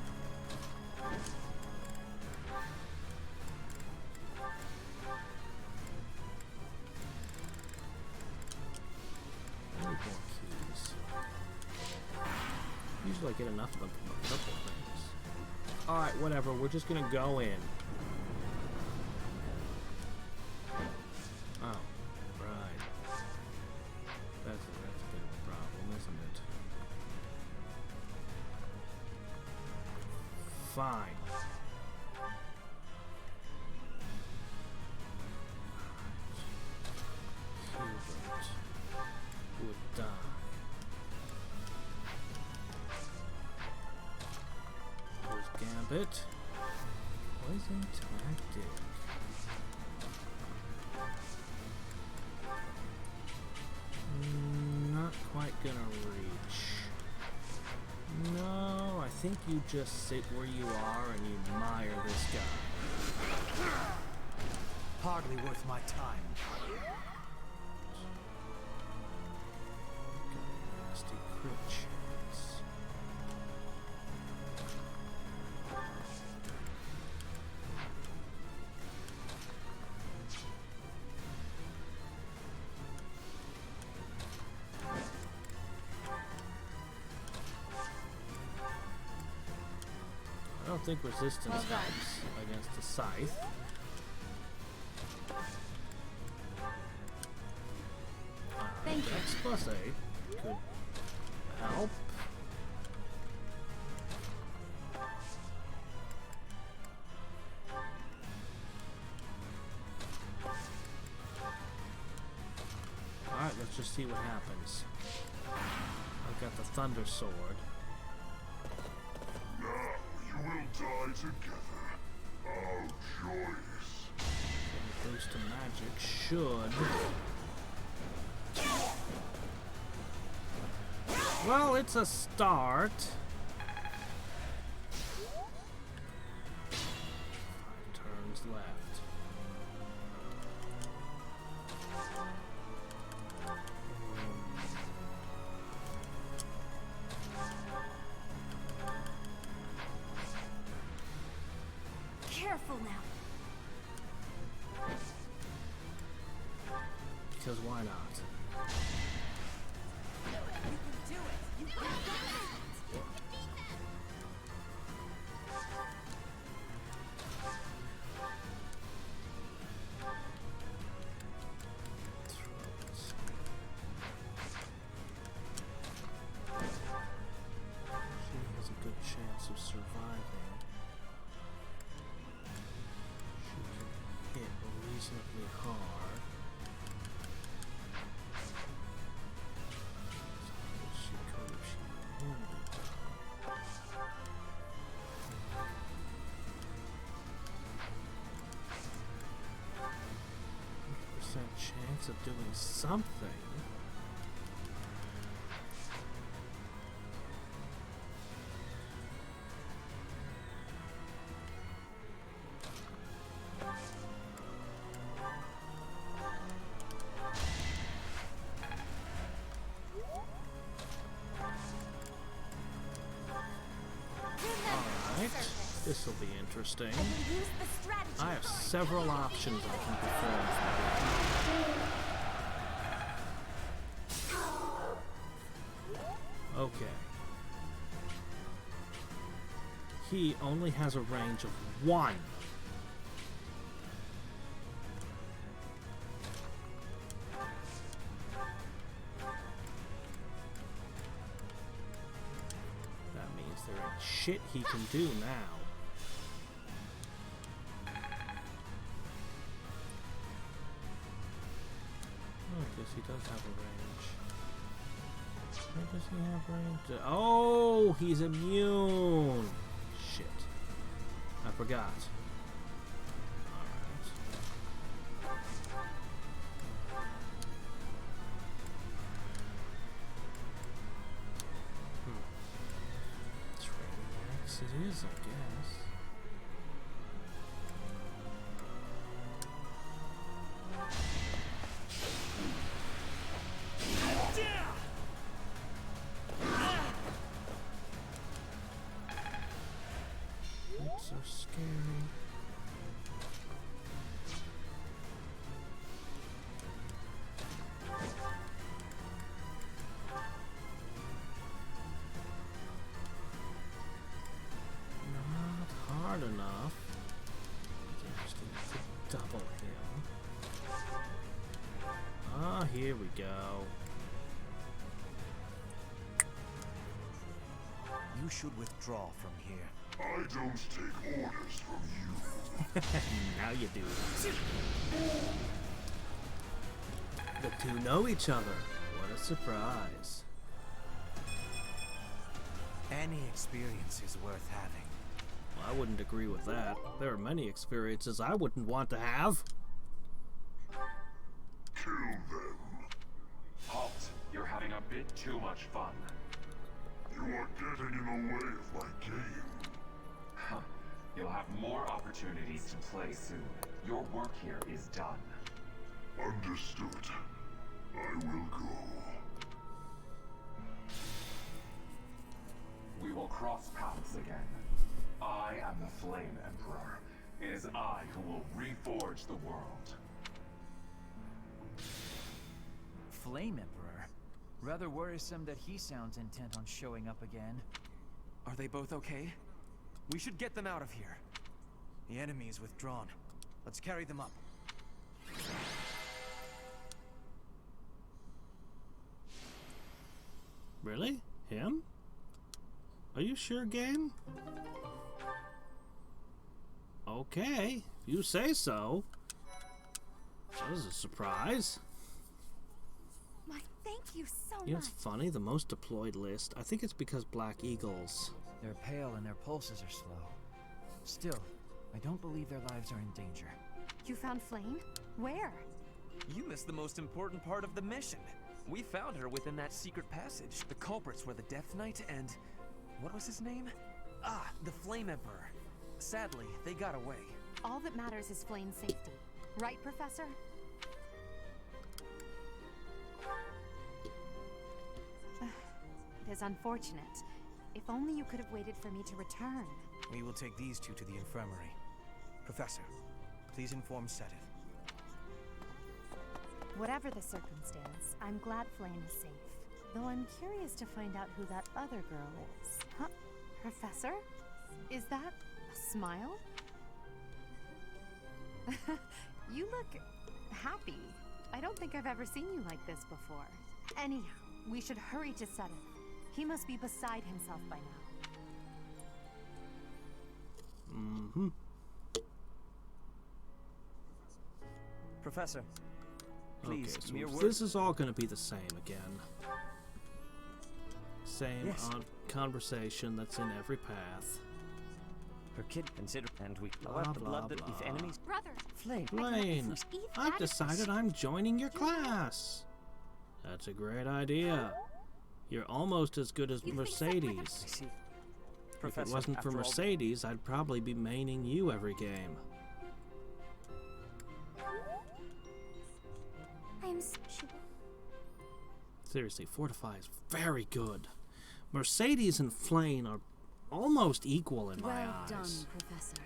I need more keys. Usually I get enough of them from the purple things. Alright, whatever. We're just gonna go in. Oh, right. That's a bit of a problem, isn't it? Fine. Hubert would die. There's Gambit. Poison tactic. Not quite gonna reach. No, I think you just sit where you are and you admire this guy. Hardly worth my time. Got a nasty crit chance. I don't think resistance helps against the scythe. Thank you. Dex plus 8 could help. see what happens. I've got the Thunder Sword. Now you will die together. How joyous. A boost to magic should. Well, it's a start. 5 turns left. Careful now. Because why not? She has a good chance of surviving. She can hit reasonably hard. She could if she wanted to. 100% chance of doing something. Alright, this will be interesting. I will use the strategy. I have several options I can perform for you. Okay. He only has a range of 1. That means there ain't shit he can do now. Oh, I guess he does have a range. Where does he have range? Oh, he's immune. Shit. I forgot. Alright. Training axe it is, I guess. So scary. Not hard enough. Just need to double him. Ah, here we go. You should withdraw from here. I don't take orders from you. Now you do. The two know each other. What a surprise. Any experience is worth having. Well, I wouldn't agree with that. There are many experiences I wouldn't want to have. Kill them. Halt! You're having a bit too much fun. You are getting in the way of my game. Huh. You'll have more opportunities to play soon. Your work here is done. Understood. I will go. We will cross paths again. I am the Flame Emperor. It is I who will reforge the world. Flame Emperor? Rather worrisome that he sounds intent on showing up again. Are they both okay? We should get them out of here. The enemy is withdrawn. Let's carry them up. Really? Him? Are you sure, game? Okay, if you say so. That was a surprise. My Thank you so You know, much. it's funny, the most deployed list, I think it's because Black Eagles. They're pale and their pulses are slow. Still, I don't believe their lives are in danger. You found Flame? Where? You missed the most important part of the mission. We found her within that secret passage. The culprits were the Death Knight and... what was his name? Ah, the Flame Emperor. Sadly, they got away. All that matters is Flame's safety. Right, Professor? It is unfortunate. If only you could have waited for me to return. We will take these two to the infirmary. Professor, please inform Sedith. Whatever the circumstance, I'm glad Flame is safe. Though I'm curious to find out who that other girl is. Huh? Professor? Is that a smile? You look happy. I don't think I've ever seen you like this before. Anyhow, we should hurry to Sedith. He must be beside himself by now. Mm-hmm. Professor, please, Okay, so mere word. this is all going to be the same again. Same conversation that's in every path. Her kid consider, and we Blah, love the blah, blood that if blah. enemies. Brother, Flame. Blaine, I've decided I'm joining your class. That's a great idea. You're almost as good as Mercedes. I see. If Professor, it wasn't for after all- Mercedes, I'd probably be maining you every game. Seriously, Fortify is very good. Mercedes and Flame are almost equal in my Well eyes. done, Professor.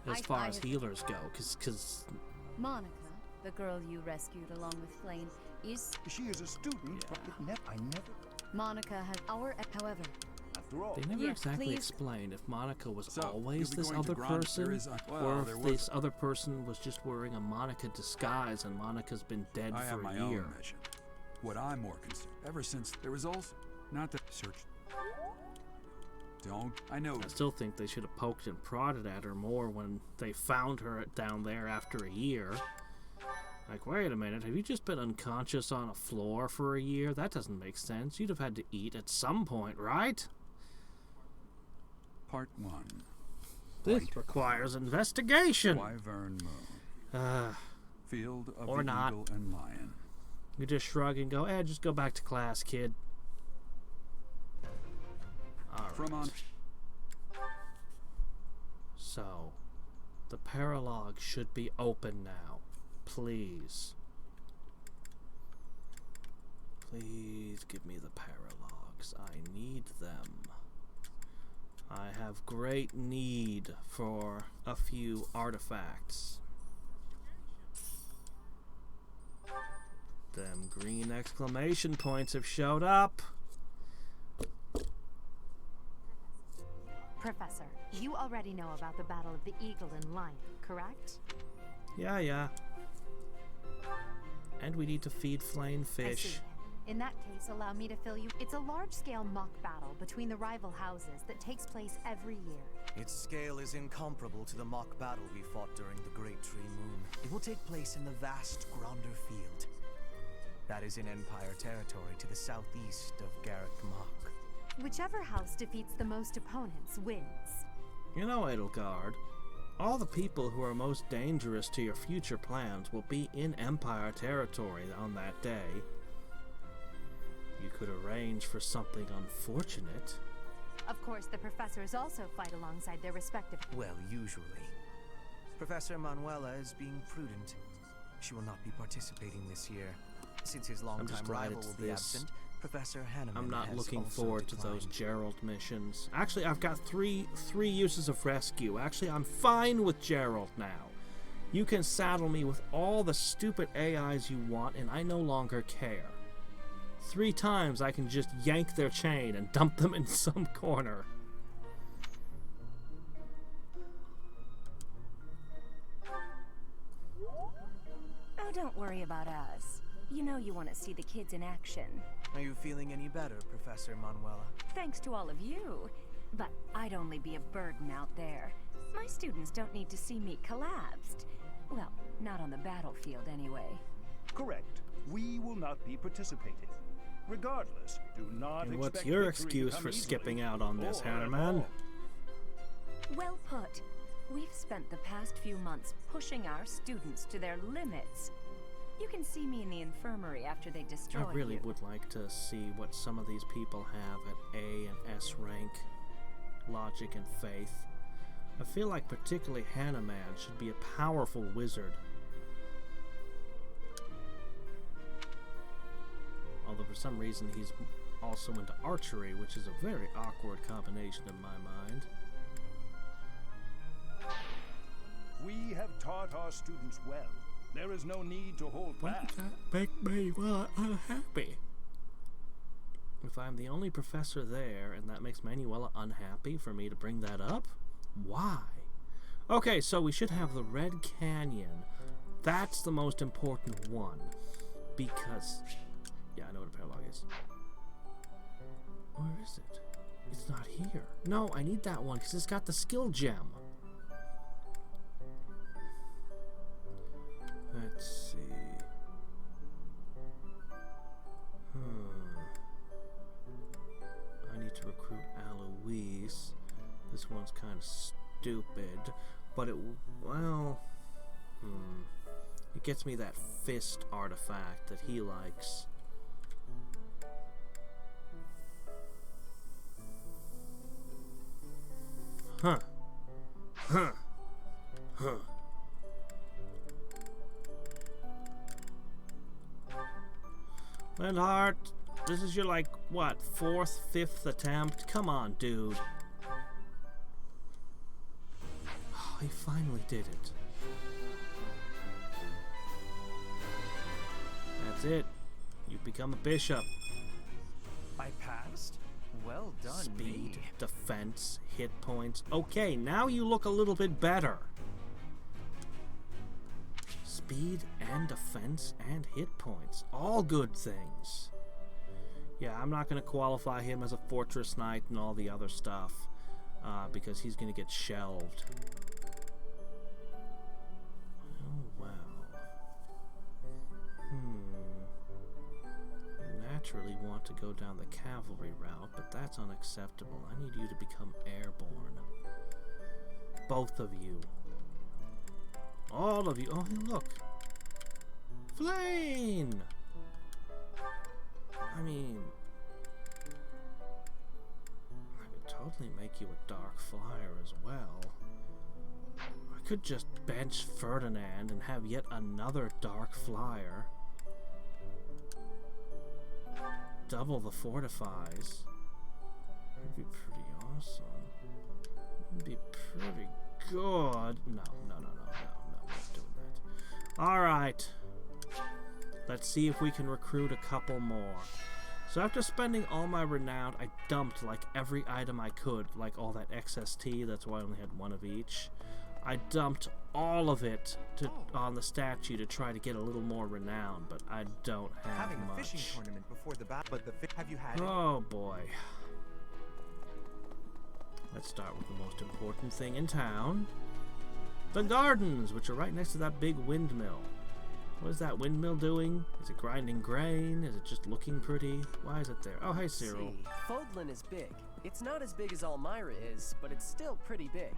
As far as healers go, because Monica, the girl you rescued along with Flame, is... She is a student, but I never... Monica has however... After all... they never Yes, exactly please. explained if Monica was So, always you'll be this going to other Grant. person, There is a- well, or there if was this other person was just wearing a Monica disguise and Monica's been dead I for have my a year. own mission. What I'm more concerned, ever since there was also not that search. Don't I know? I still think they should have poked and prodded at her more when they found her down there after a year. Like, wait a minute, have you just been unconscious on a floor for a year? That doesn't make sense. You'd have had to eat at some point, right? Part 1. This requires investigation. Wyvern Moon. Field of or the not. Eagle and Lion. You just shrug and go, just go back to class, kid. All From right. on. So, the paralogue should be open now. Please. Please give me the paralogs. I need them. I have great need for a few artifacts. Them green exclamation points have showed up. Professor, you already know about the Battle of the Eagle and Lion, correct? Yeah. And we need to feed Flame I fish. see. In that case, allow me to fill you. It's a large-scale mock battle between the rival houses that takes place every year. Its scale is incomparable to the mock battle we fought during the Great Tree Moon. It will take place in the vast Gronder Field. That is in Empire territory to the southeast of Garrett Mach. Whichever house defeats the most opponents wins. You know, Edelgard, all the people who are most dangerous to your future plans will be in Empire territory on that day. You could arrange for something unfortunate. Of course, the professors also fight alongside their respective... Well, usually. Professor Manuela is being prudent. She will not be participating this year. Since his I'm just longtime glad rival it's will be this. absent, Professor Hanneman I'm not has looking also forward to declined. those Gerald missions. Actually, I've got three uses of rescue. Actually, I'm fine with Gerald now. You can saddle me with all the stupid AIs you want, and I no longer care. 3 times I can just yank their chain and dump them in some corner. Oh, don't worry about us. You know you want to see the kids in action. Are you feeling any better, Professor Manuela? Thanks to all of you. But I'd only be a burden out there. My students don't need to see me collapsed. Well, not on the battlefield anyway. Correct. We will not be participating. Regardless, do not And what's expect your victory to excuse come for easily, skipping out on this, or at Hannerman? all. Well put. We've spent the past few months pushing our students to their limits. You can see me in the infirmary after they destroy I really you. would like to see what some of these people have at A and S rank. Logic and faith. I feel like particularly Hanneman should be a powerful wizard. Although for some reason he's also into archery, which is a very awkward combination in my mind. We have taught our students well. There is no need to hold back. Make me unhappy. If I'm the only professor there and that makes Manuela unhappy for me to bring that up, why? Okay, so we should have the Red Canyon. That's the most important one. Because... yeah, I know what a paralog is. Where is it? It's not here. No, I need that one because it's got the skill gem. Let's see. I need to recruit Alois. This one's kind of stupid, but it, well, it gets me that fist artifact that he likes. Huh. Huh. Huh. Linhardt, this is your, like, what, 4th, 5th attempt? Come on, dude. Oh, he finally did it. That's it. You've become a bishop. I passed? Well done, Speed, me. defense, hit points. Okay, now you look a little bit better. Speed and defense and hit points. All good things. Yeah, I'm not going to qualify him as a fortress knight and all the other stuff. Because he's going to get shelved. Oh, wow. You naturally want to go down the cavalry route, but that's unacceptable. I need you to become airborne. Both of you. All of you. Oh, hey, look. Flame! I mean... I could totally make you a dark flyer as well. I could just bench Ferdinand and have yet another dark flyer. Double the fortifies. That'd be pretty awesome. That'd be pretty good. No, we're not doing that. Alright. Let's see if we can recruit a couple more. So after spending all my renown, I dumped like every item I could, like all that XST, that's why I only had one of each. I dumped all of it on the statue to try to get a little more renown, but I don't have Having a much. fishing tournament before the battle, but have you had it? Oh boy. Let's start with the most important thing in town. The gardens, which are right next to that big windmill. What is that windmill doing? Is it grinding grain? Is it just looking pretty? Why is it there? Oh, hey, Cyril. Fodlan is big. It's not as big as Almyra is, but it's still pretty big.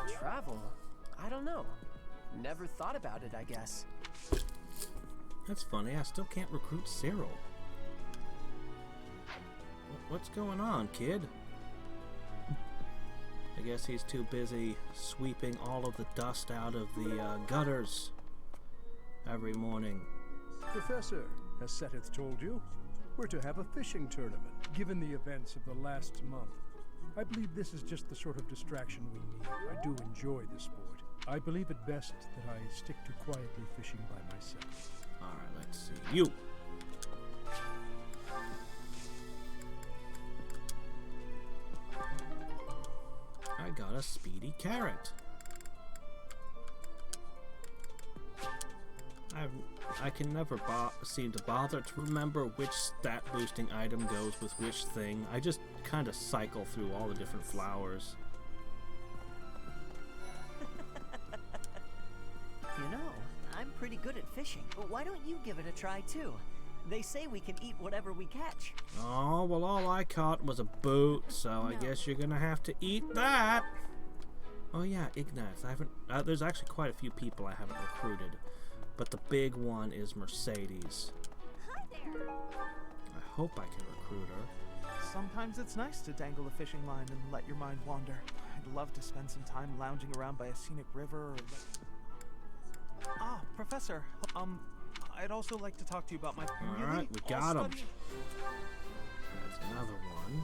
Travel? I don't know. Never thought about it, I guess. That's funny. I still can't recruit Cyril. What's going on, kid? I guess he's too busy sweeping all of the dust out of the gutters every morning. Professor, as Seteth told you, we're to have a fishing tournament, given the events of the last month. I believe this is just the sort of distraction we need. I do enjoy the sport. I believe it best that I stick to quietly fishing by myself. Alright, let's see. You! I got a speedy carrot. I can never seem to bother to remember which stat boosting item goes with which thing. I just kind of cycle through all the different flowers. You know, I'm pretty good at fishing. Why don't you give it a try, too? They say we can eat whatever we catch. Oh, well, all I caught was a boot, so I guess you're gonna have to eat that. Oh yeah, Ignatz. I haven't. There's actually quite a few people I haven't recruited, but the big one is Mercedes. Hi there. I hope I can recruit her. Sometimes it's nice to dangle a fishing line and let your mind wander. I'd love to spend some time lounging around by a scenic river or... Ah, Professor. I'd also like to talk to you about my... Alright, we got him. There's another one.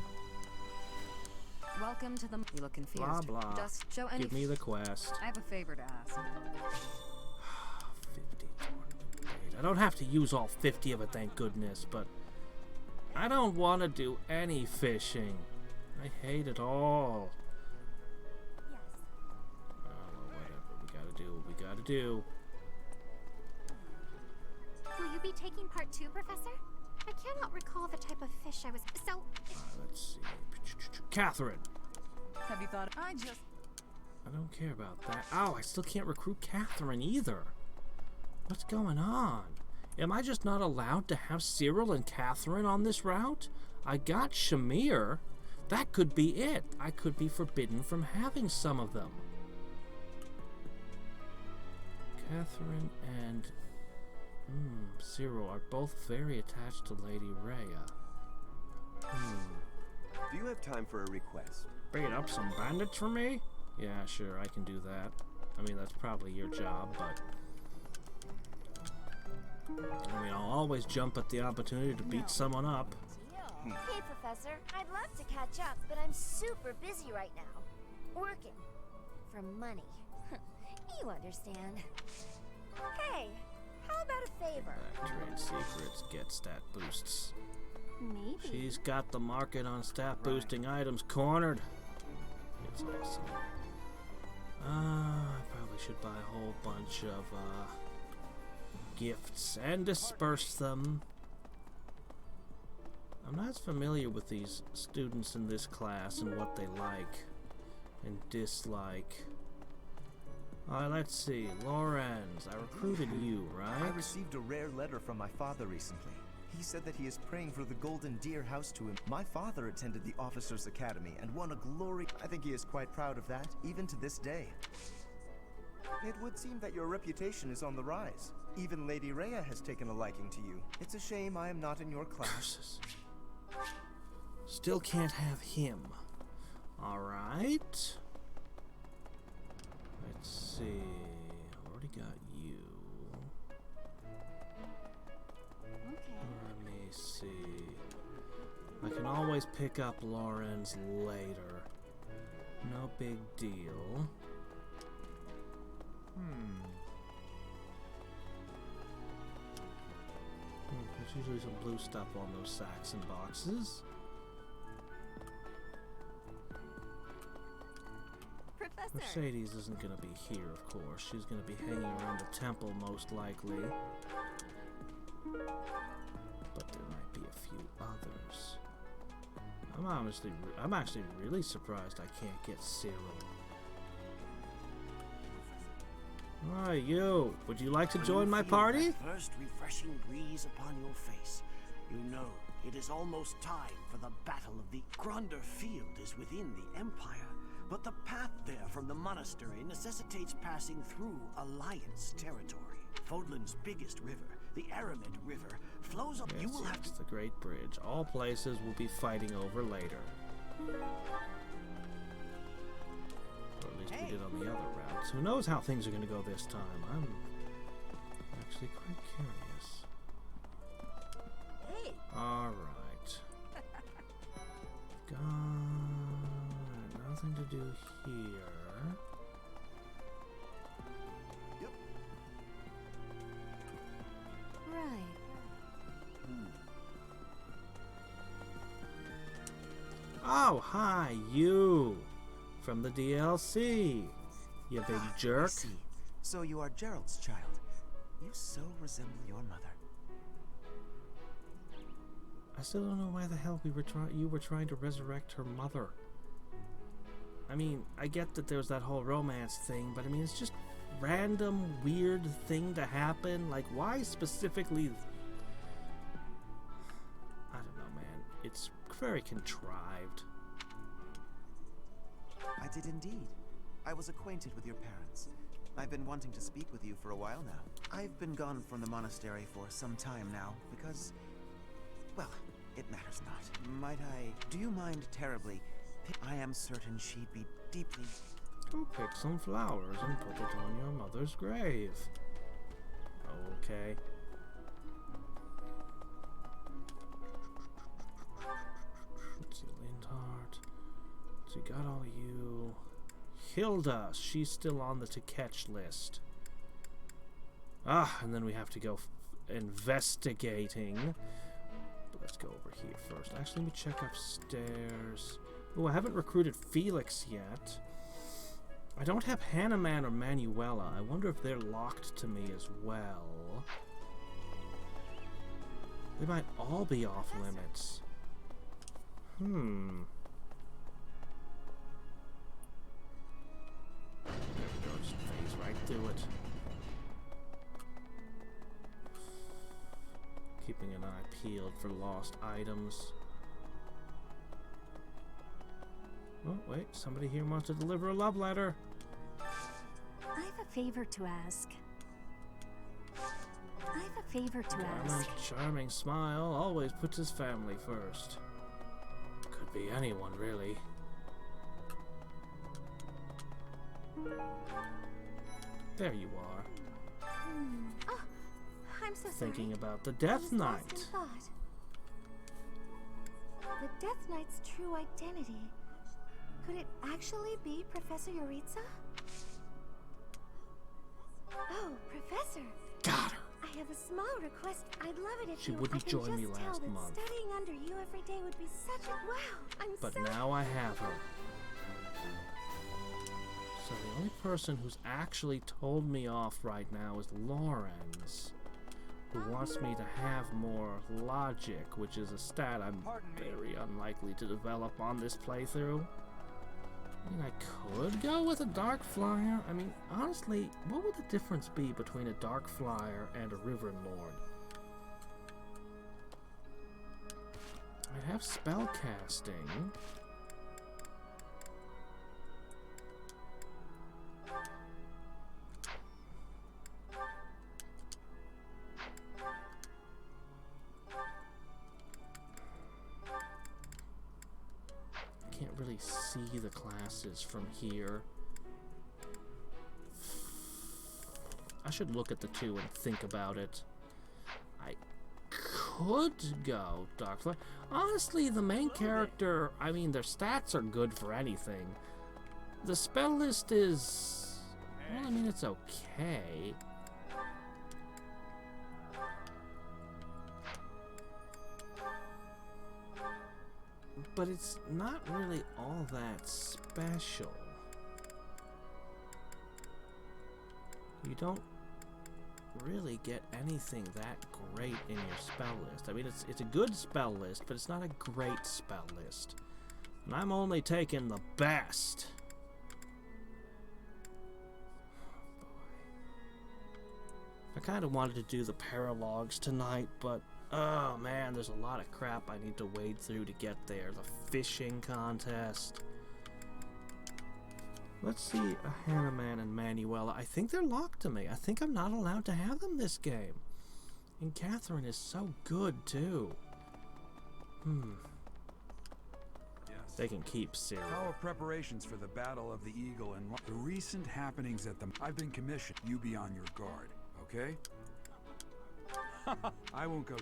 Welcome to the... You look confused. Blah, blah. Just show any... Give me the quest. I have a favor to ask. 50 tournament. I don't have to use all 50 of it, thank goodness, but... I don't want to do any fishing. I hate it all. Yes. Oh, whatever. We gotta do what we gotta do. Will you be taking part 2, Professor? I cannot recall the type of fish I was... So... Let's see. Catherine! Have you thought... I don't care about that. Oh, I still can't recruit Catherine either. What's going on? Am I just not allowed to have Cyril and Catherine on this route? I got Shamir. That could be it. I could be forbidden from having some of them. Catherine and... Cyril are both very attached to Lady Rhea. Do you have time for a request? Bait up some bandits for me? Yeah, sure, I can do that. I mean, that's probably your job, but... I mean, I'll always jump at the opportunity to beat someone up. Hey, Professor. I'd love to catch up, but I'm super busy right now. Working. For money. You understand. Hey, how about a favor? Trade secrets, get stat boosts. Maybe. She's got the market on stat boosting items cornered. It's awesome. I probably should buy a whole bunch of gifts and disperse them. I'm not as familiar with these students in this class and what they like and dislike. Let's see. Lorenz, I recruited you, right? I received a rare letter from my father recently. He said that he is praying for the Golden Deer House to him. My father attended the Officers' Academy and won a glory. I think he is quite proud of that, even to this day. It would seem that your reputation is on the rise. Even Lady Rhea has taken a liking to you. It's a shame I am not in your class. Still can't have him. Alright. Let's see. I've already got you. Let me see. I can always pick up Lorenz later. No big deal. There's usually some blue stuff on those sacks and boxes. Professor. Mercedes isn't going to be here, of course. She's going to be hanging around the temple, most likely. But there might be a few others. I'm actually really surprised I can't get Cyril. Hi, you. Would you like to join my party? First refreshing breeze upon your face. You know, it is almost time for the Battle of the Gronder Field is within the Empire, but the path there from the monastery necessitates passing through Alliance territory. Fodlan's biggest river, the Aramid River, flows up. Yes, You will have it's the Great Bridge. All places we'll be fighting over later. Or at least we did on the other routes. Who knows how things are going to go this time? I'm actually quite curious. Hey. Alright. Got nothing to do here. Right. Oh, hi, you! From the DLC, you big jerk. I see. So you are Gerald's child. You so resemble your mother. I still don't know why the hell you were trying to resurrect her mother. I mean, I get that there's that whole romance thing, but I mean, it's just random weird thing to happen? Like, why specifically? I don't know, man. It's very contrived. I did indeed. I was acquainted with your parents. I've been wanting to speak with you for a while now. I've been gone from the monastery for some time now because, well, it matters not. Might I? Do you mind terribly? I am certain she'd be deeply... Go pick some flowers and put it on your mother's grave. Okay. Let's see, Lindhart. So you got all you. Hilda, she's still on the to catch list. Ah, and then we have to go investigating. But let's go over here first. Actually, let me check upstairs. Oh, I haven't recruited Felix yet. I don't have Hanneman or Manuela. I wonder if they're locked to me as well. They might all be off limits. There we go, just phase right through it. Keeping an eye peeled for lost items. Oh, wait, somebody here wants to deliver a love letter. I have a favor to ask. Charming smile always puts his family first. Could be anyone, really. There you are. Oh, I'm so sorry. Thinking about the Death Knight. The Death Knight's true identity. Could it actually be Professor Yuritsa? Oh, Professor. Got her. I have a small request. I'd love it if She you wouldn't join me tell last that month. Studying under you every day would be such a wow. But now I have her. So the only person who's actually told me off right now is Lawrence, who wants me to have more logic, which is a stat I'm very unlikely to develop on this playthrough. I mean, I could go with a Dark Flyer. I mean, honestly, what would the difference be between a Dark Flyer and a River Lord? I have spell casting. Can't really see the classes from here. I should look at the two and think about it. I could go Dark Flyer. Honestly, the main character, I mean, their stats are good for anything. The spell list is... well, I mean, it's okay. But it's not really all that special. You don't really get anything that great in your spell list. I mean, it's a good spell list, but it's not a great spell list. And I'm only taking the best. I kind of wanted to do the paralogs tonight, but oh man, there's a lot of crap I need to wade through to get there. The fishing contest. Let's see a Hanneman and Manuela. I think they're locked to me. I think I'm not allowed to have them this game. And Catherine is so good too. Yes. They can keep Cyril. How are preparations for the Battle of the Eagle and the recent happenings at the... I've been commissioned. You be on your guard, okay? I won't go.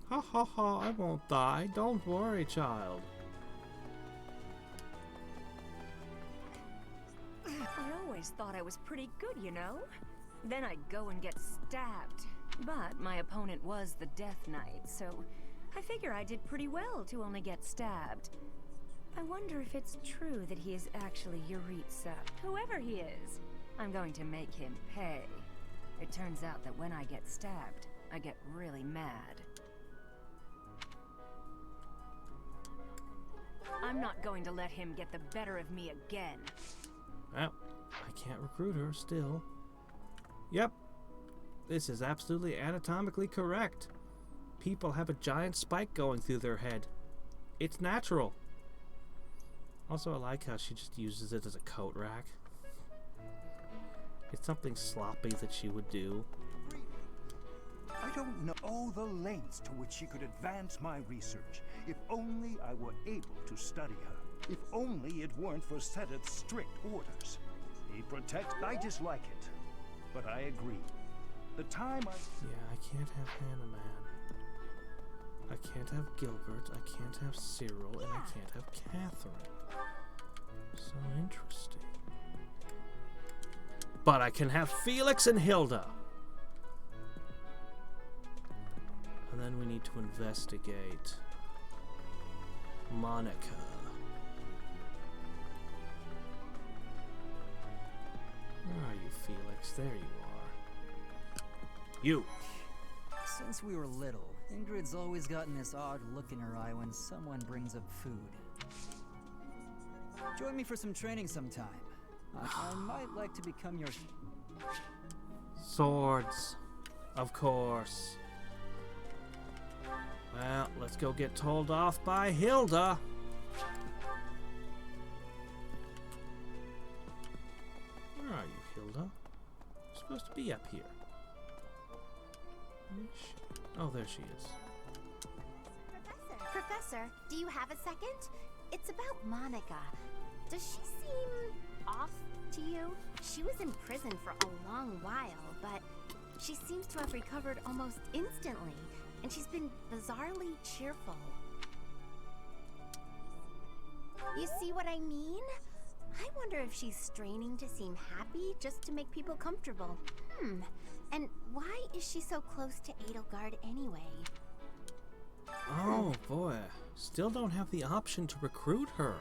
Ha ha ha, I won't die. Don't worry, child. I always thought I was pretty good, you know? Then I'd go and get stabbed. But my opponent was the Death Knight, so I figure I did pretty well to only get stabbed. I wonder if it's true that he is actually Yuritsa. Whoever he is, I'm going to make him pay. It turns out that when I get stabbed, I get really mad. I'm not going to let him get the better of me again. Well, I can't recruit her still. Yep. This is absolutely anatomically correct. People have a giant spike going through their head. It's natural. Also, I like how she just uses it as a coat rack. It's something sloppy that she would do. I don't know all the lengths to which she could advance my research. If only I were able to study her. If only it weren't for Sedith's strict orders. He protects. I dislike it, but I agree. The time I... Yeah, I can't have Hannah Man. I can't have Gilbert. I can't have Cyril, and I can't have Catherine. So interesting. But I can have Felix and Hilda. And then we need to investigate Monica. Where are you, Felix? There you are. You! Since we were little, Ingrid's always gotten this odd look in her eye when someone brings up food. Join me for some training sometime. I might like to become your... Swords. Of course. Well, let's go get told off by Hilda. Where are you, Hilda? You're supposed to be up here. Oh, there she is. Professor, do you have a second? It's about Monica. Does she seem off to you? She was in prison for a long while, but she seems to have recovered almost instantly, and she's been bizarrely cheerful. You see what I mean? I wonder if she's straining to seem happy just to make people comfortable. And why is she so close to Edelgard anyway? Oh boy, still don't have the option to recruit her.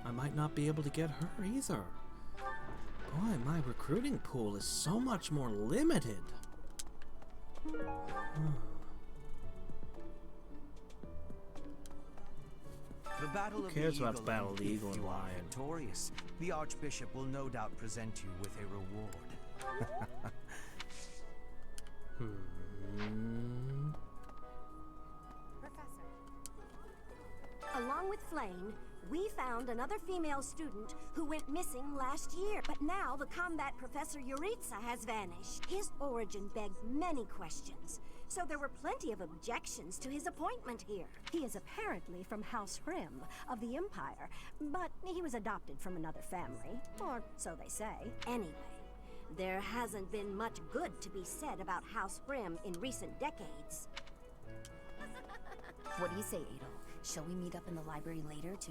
I might not be able to get her either. Boy, my recruiting pool is so much more limited. The Battle Who of cares the about Eagle, the Battle of the if Eagle and you are Lion? victorious, the Archbishop will no doubt present you with a reward. Along with Flame, we found another female student who went missing last year. But now the combat professor Yuritsa has vanished. His origin begged many questions, so there were plenty of objections to his appointment here. He is apparently from House Rim of the Empire, but he was adopted from another family, or so they say. Anyway, there hasn't been much good to be said about House Rim in recent decades. What do you say, Adel? Shall we meet up in the library later to...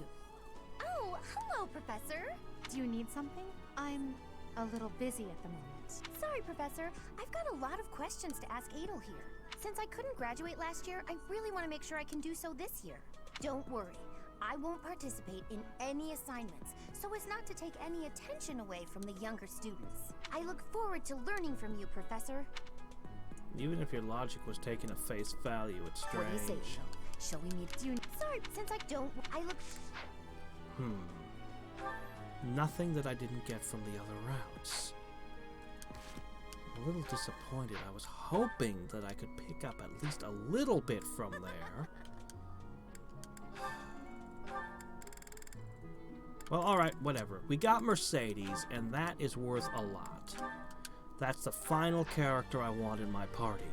Oh, hello, Professor. Do you need something? I'm a little busy at the moment. Sorry, Professor. I've got a lot of questions to ask Adel here. Since I couldn't graduate last year, I really want to make sure I can do so this year. Don't worry. I won't participate in any assignments, so as not to take any attention away from the younger students. I look forward to learning from you, Professor. Even if your logic was taken at face value, it's strange. What do you say, Adel? Shall we meet? Sorry, since I don't... I look... Nothing that I didn't get from the other routes. A little disappointed. I was hoping that I could pick up at least a little bit from there. Well, alright, whatever. We got Mercedes, and that is worth a lot. That's the final character I want in my party.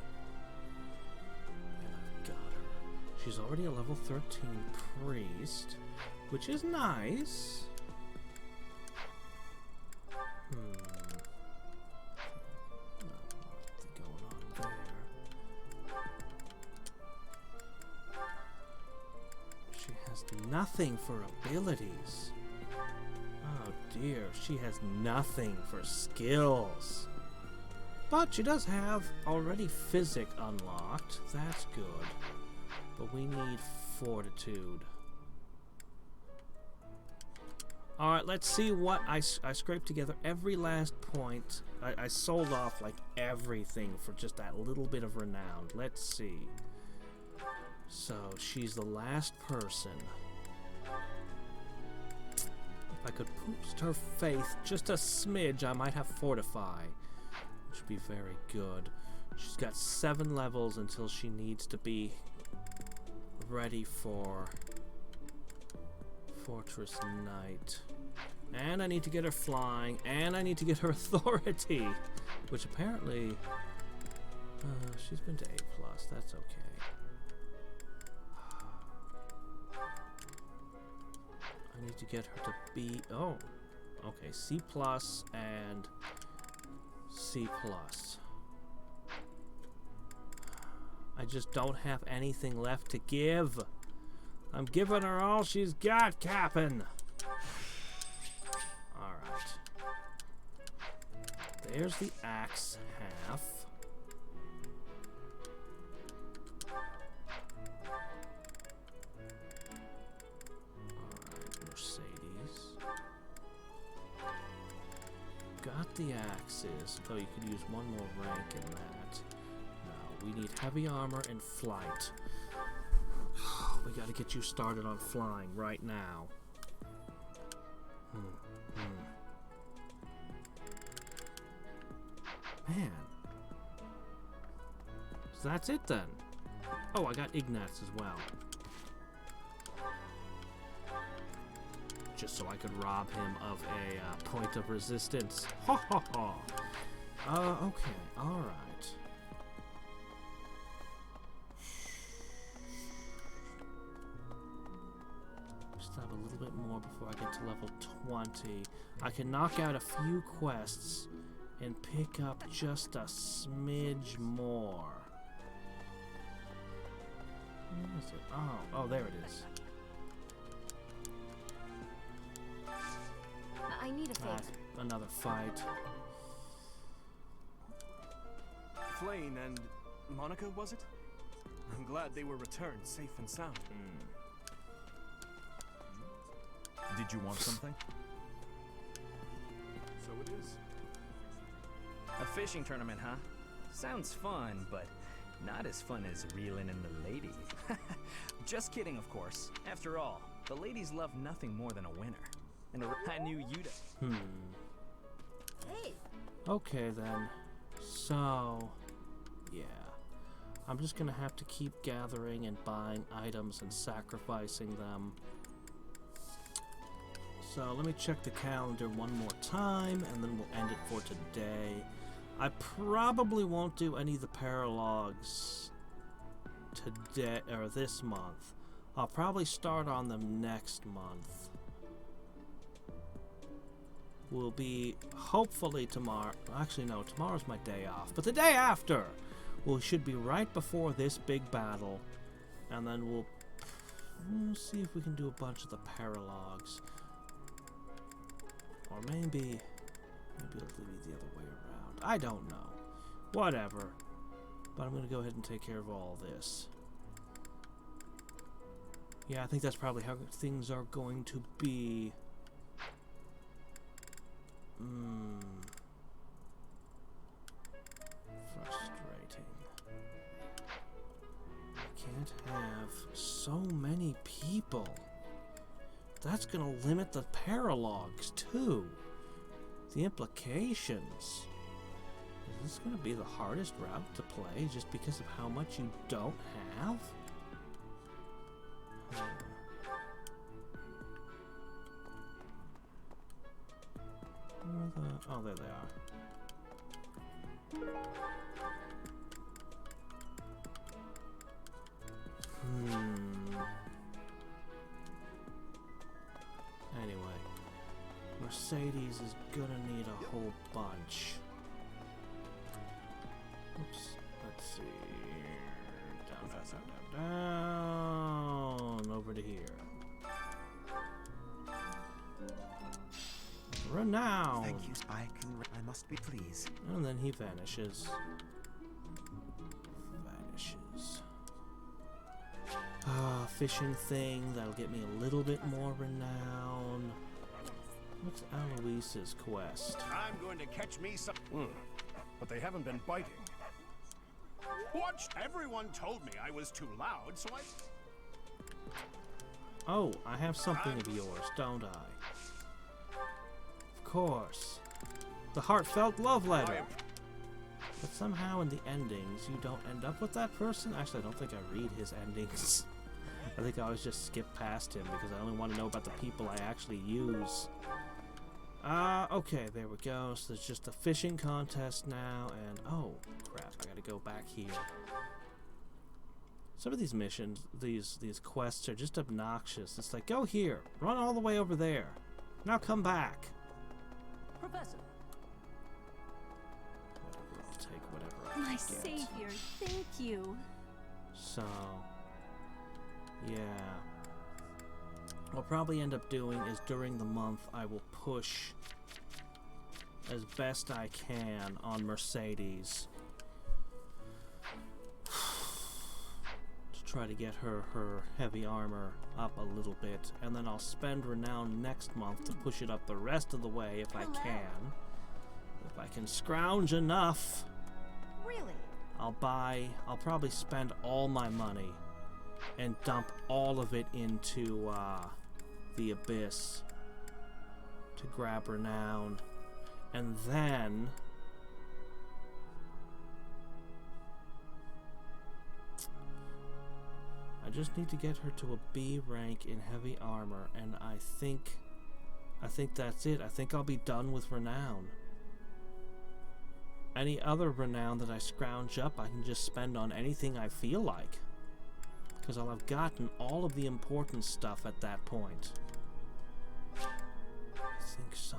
And I've got her. She's already a level 13 priest, which is nice. Nothing going on there. She has nothing for abilities. Oh dear, she has nothing for skills. But she does have already physic unlocked. That's good. But we need fortitude. Alright, let's see what I scraped together every last point. I sold off like everything for just that little bit of renown. Let's see. So, she's the last person. If I could boost her faith just a smidge, I might have Fortify, which would be very good. She's got 7 levels until she needs to be ready for Fortress Knight. And I need to get her flying, and I need to get her authority, which apparently she's been to A+. That's okay. I need to get her to B. Oh, okay. C+ and C+. I just don't have anything left to give. I'm giving her all she's got, Cap'n. Alright. There's the axe half. Alright, Mercedes. Got the axes, though you could use one more rank in that. We need heavy armor and flight. We gotta get you started on flying right now. Man. So that's it then. Oh, I got Ignatz as well. Just so I could rob him of a point of resistance. Ha ha ha. Okay, alright. Have a little bit more before I get to level 20. I can knock out a few quests and pick up just a smidge more. Where is it? Oh, there it is. I need a favor. Another fight. Flayn and Monica, was it? I'm glad they were returned safe and sound. Did you want something? So it is. A fishing tournament, huh? Sounds fun, but not as fun as reeling in the ladies. Just kidding, of course. After all, the ladies love nothing more than a winner. And I knew you'd... Hey. Okay then. So, yeah. I'm just gonna have to keep gathering and buying items and sacrificing them. So let me check the calendar one more time, and then we'll end it for today. I probably won't do any of the paralogs today or this month. I'll probably start on them next month. Will be hopefully tomorrow. Actually, no, tomorrow's my day off. But the day after, we should be right before this big battle, and then we'll see if we can do a bunch of the paralogs. Or maybe it'll be the other way around. I don't know. Whatever. But I'm going to go ahead and take care of all this. Yeah, I think that's probably how things are going to be. Frustrating. I can't have so many people. That's gonna limit the paralogs too. The implications. Is this gonna be the hardest route to play just because of how much you don't have? Oh, there they are. Anyway, Mercedes is gonna need a whole bunch. Oops. Let's see. Down. Over to here. Renown. Thank you, I must be pleased. And then he vanishes. Fishing thing. That'll get me a little bit more renown. What's Aloise's quest? I'm going to catch me some... But they haven't been biting. What? Everyone told me I was too loud, so I... Oh, I have something of yours, don't I? course. The heartfelt love letter. But somehow in the endings, you don't end up with that person. Actually, I don't think I read his endings. I think I always just skip past him because I only want to know about the people I actually use. Okay, there we go. So there's just a fishing contest now, and oh, crap, I gotta go back here. Some of these missions, these quests are just obnoxious. It's like, go here, run all the way over there. Now come back. Professor. Whatever, I'll take whatever I My get. savior, thank you. So, yeah. What I'll probably end up doing is during the month I will push as best I can on Mercedes to try to get her heavy armor up a little bit, and then I'll spend renown next month to push it up the rest of the way if I can. If I can scrounge enough. Really? I'll probably spend all my money and dump all of it into the Abyss to grab renown, and then I just need to get her to a B rank in heavy armor, and I think that's it. I think I'll be done with renown. Any other renown that I scrounge up, I can just spend on anything I feel like, because I'll have gotten all of the important stuff at that point. I think so.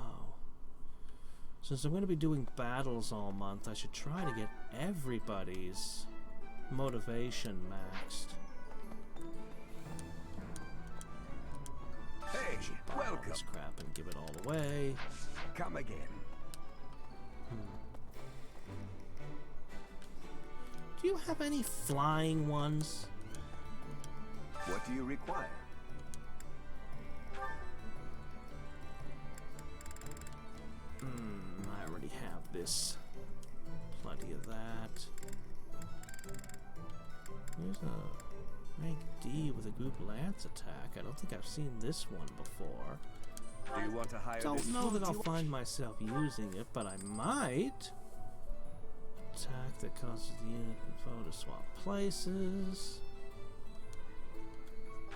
Since I'm going to be doing battles all month, I should try to get everybody's motivation maxed. Hey, welcome. This crap and give it all away. Come again. Do you have any flying ones? What do you require? I already have this. Plenty of that. There's a rank D with a group lance attack. I don't think I've seen this one before. Do you want to hire Don't this? know that I'll find myself using it, but I might. Attack that causes the unit and foe to swap places.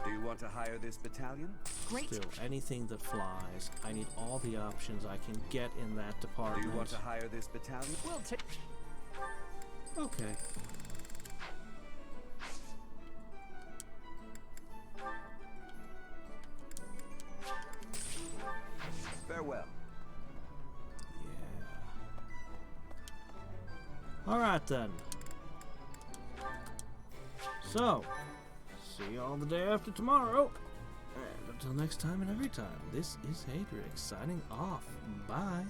Do you want to hire this battalion? Great. Still, anything that flies. I need all the options I can get in that department. Do you want to hire this battalion? We'll take. Okay. Farewell. Alright then. So, see you all the day after tomorrow. And until next time and every time, this is Hadrix signing off. Bye.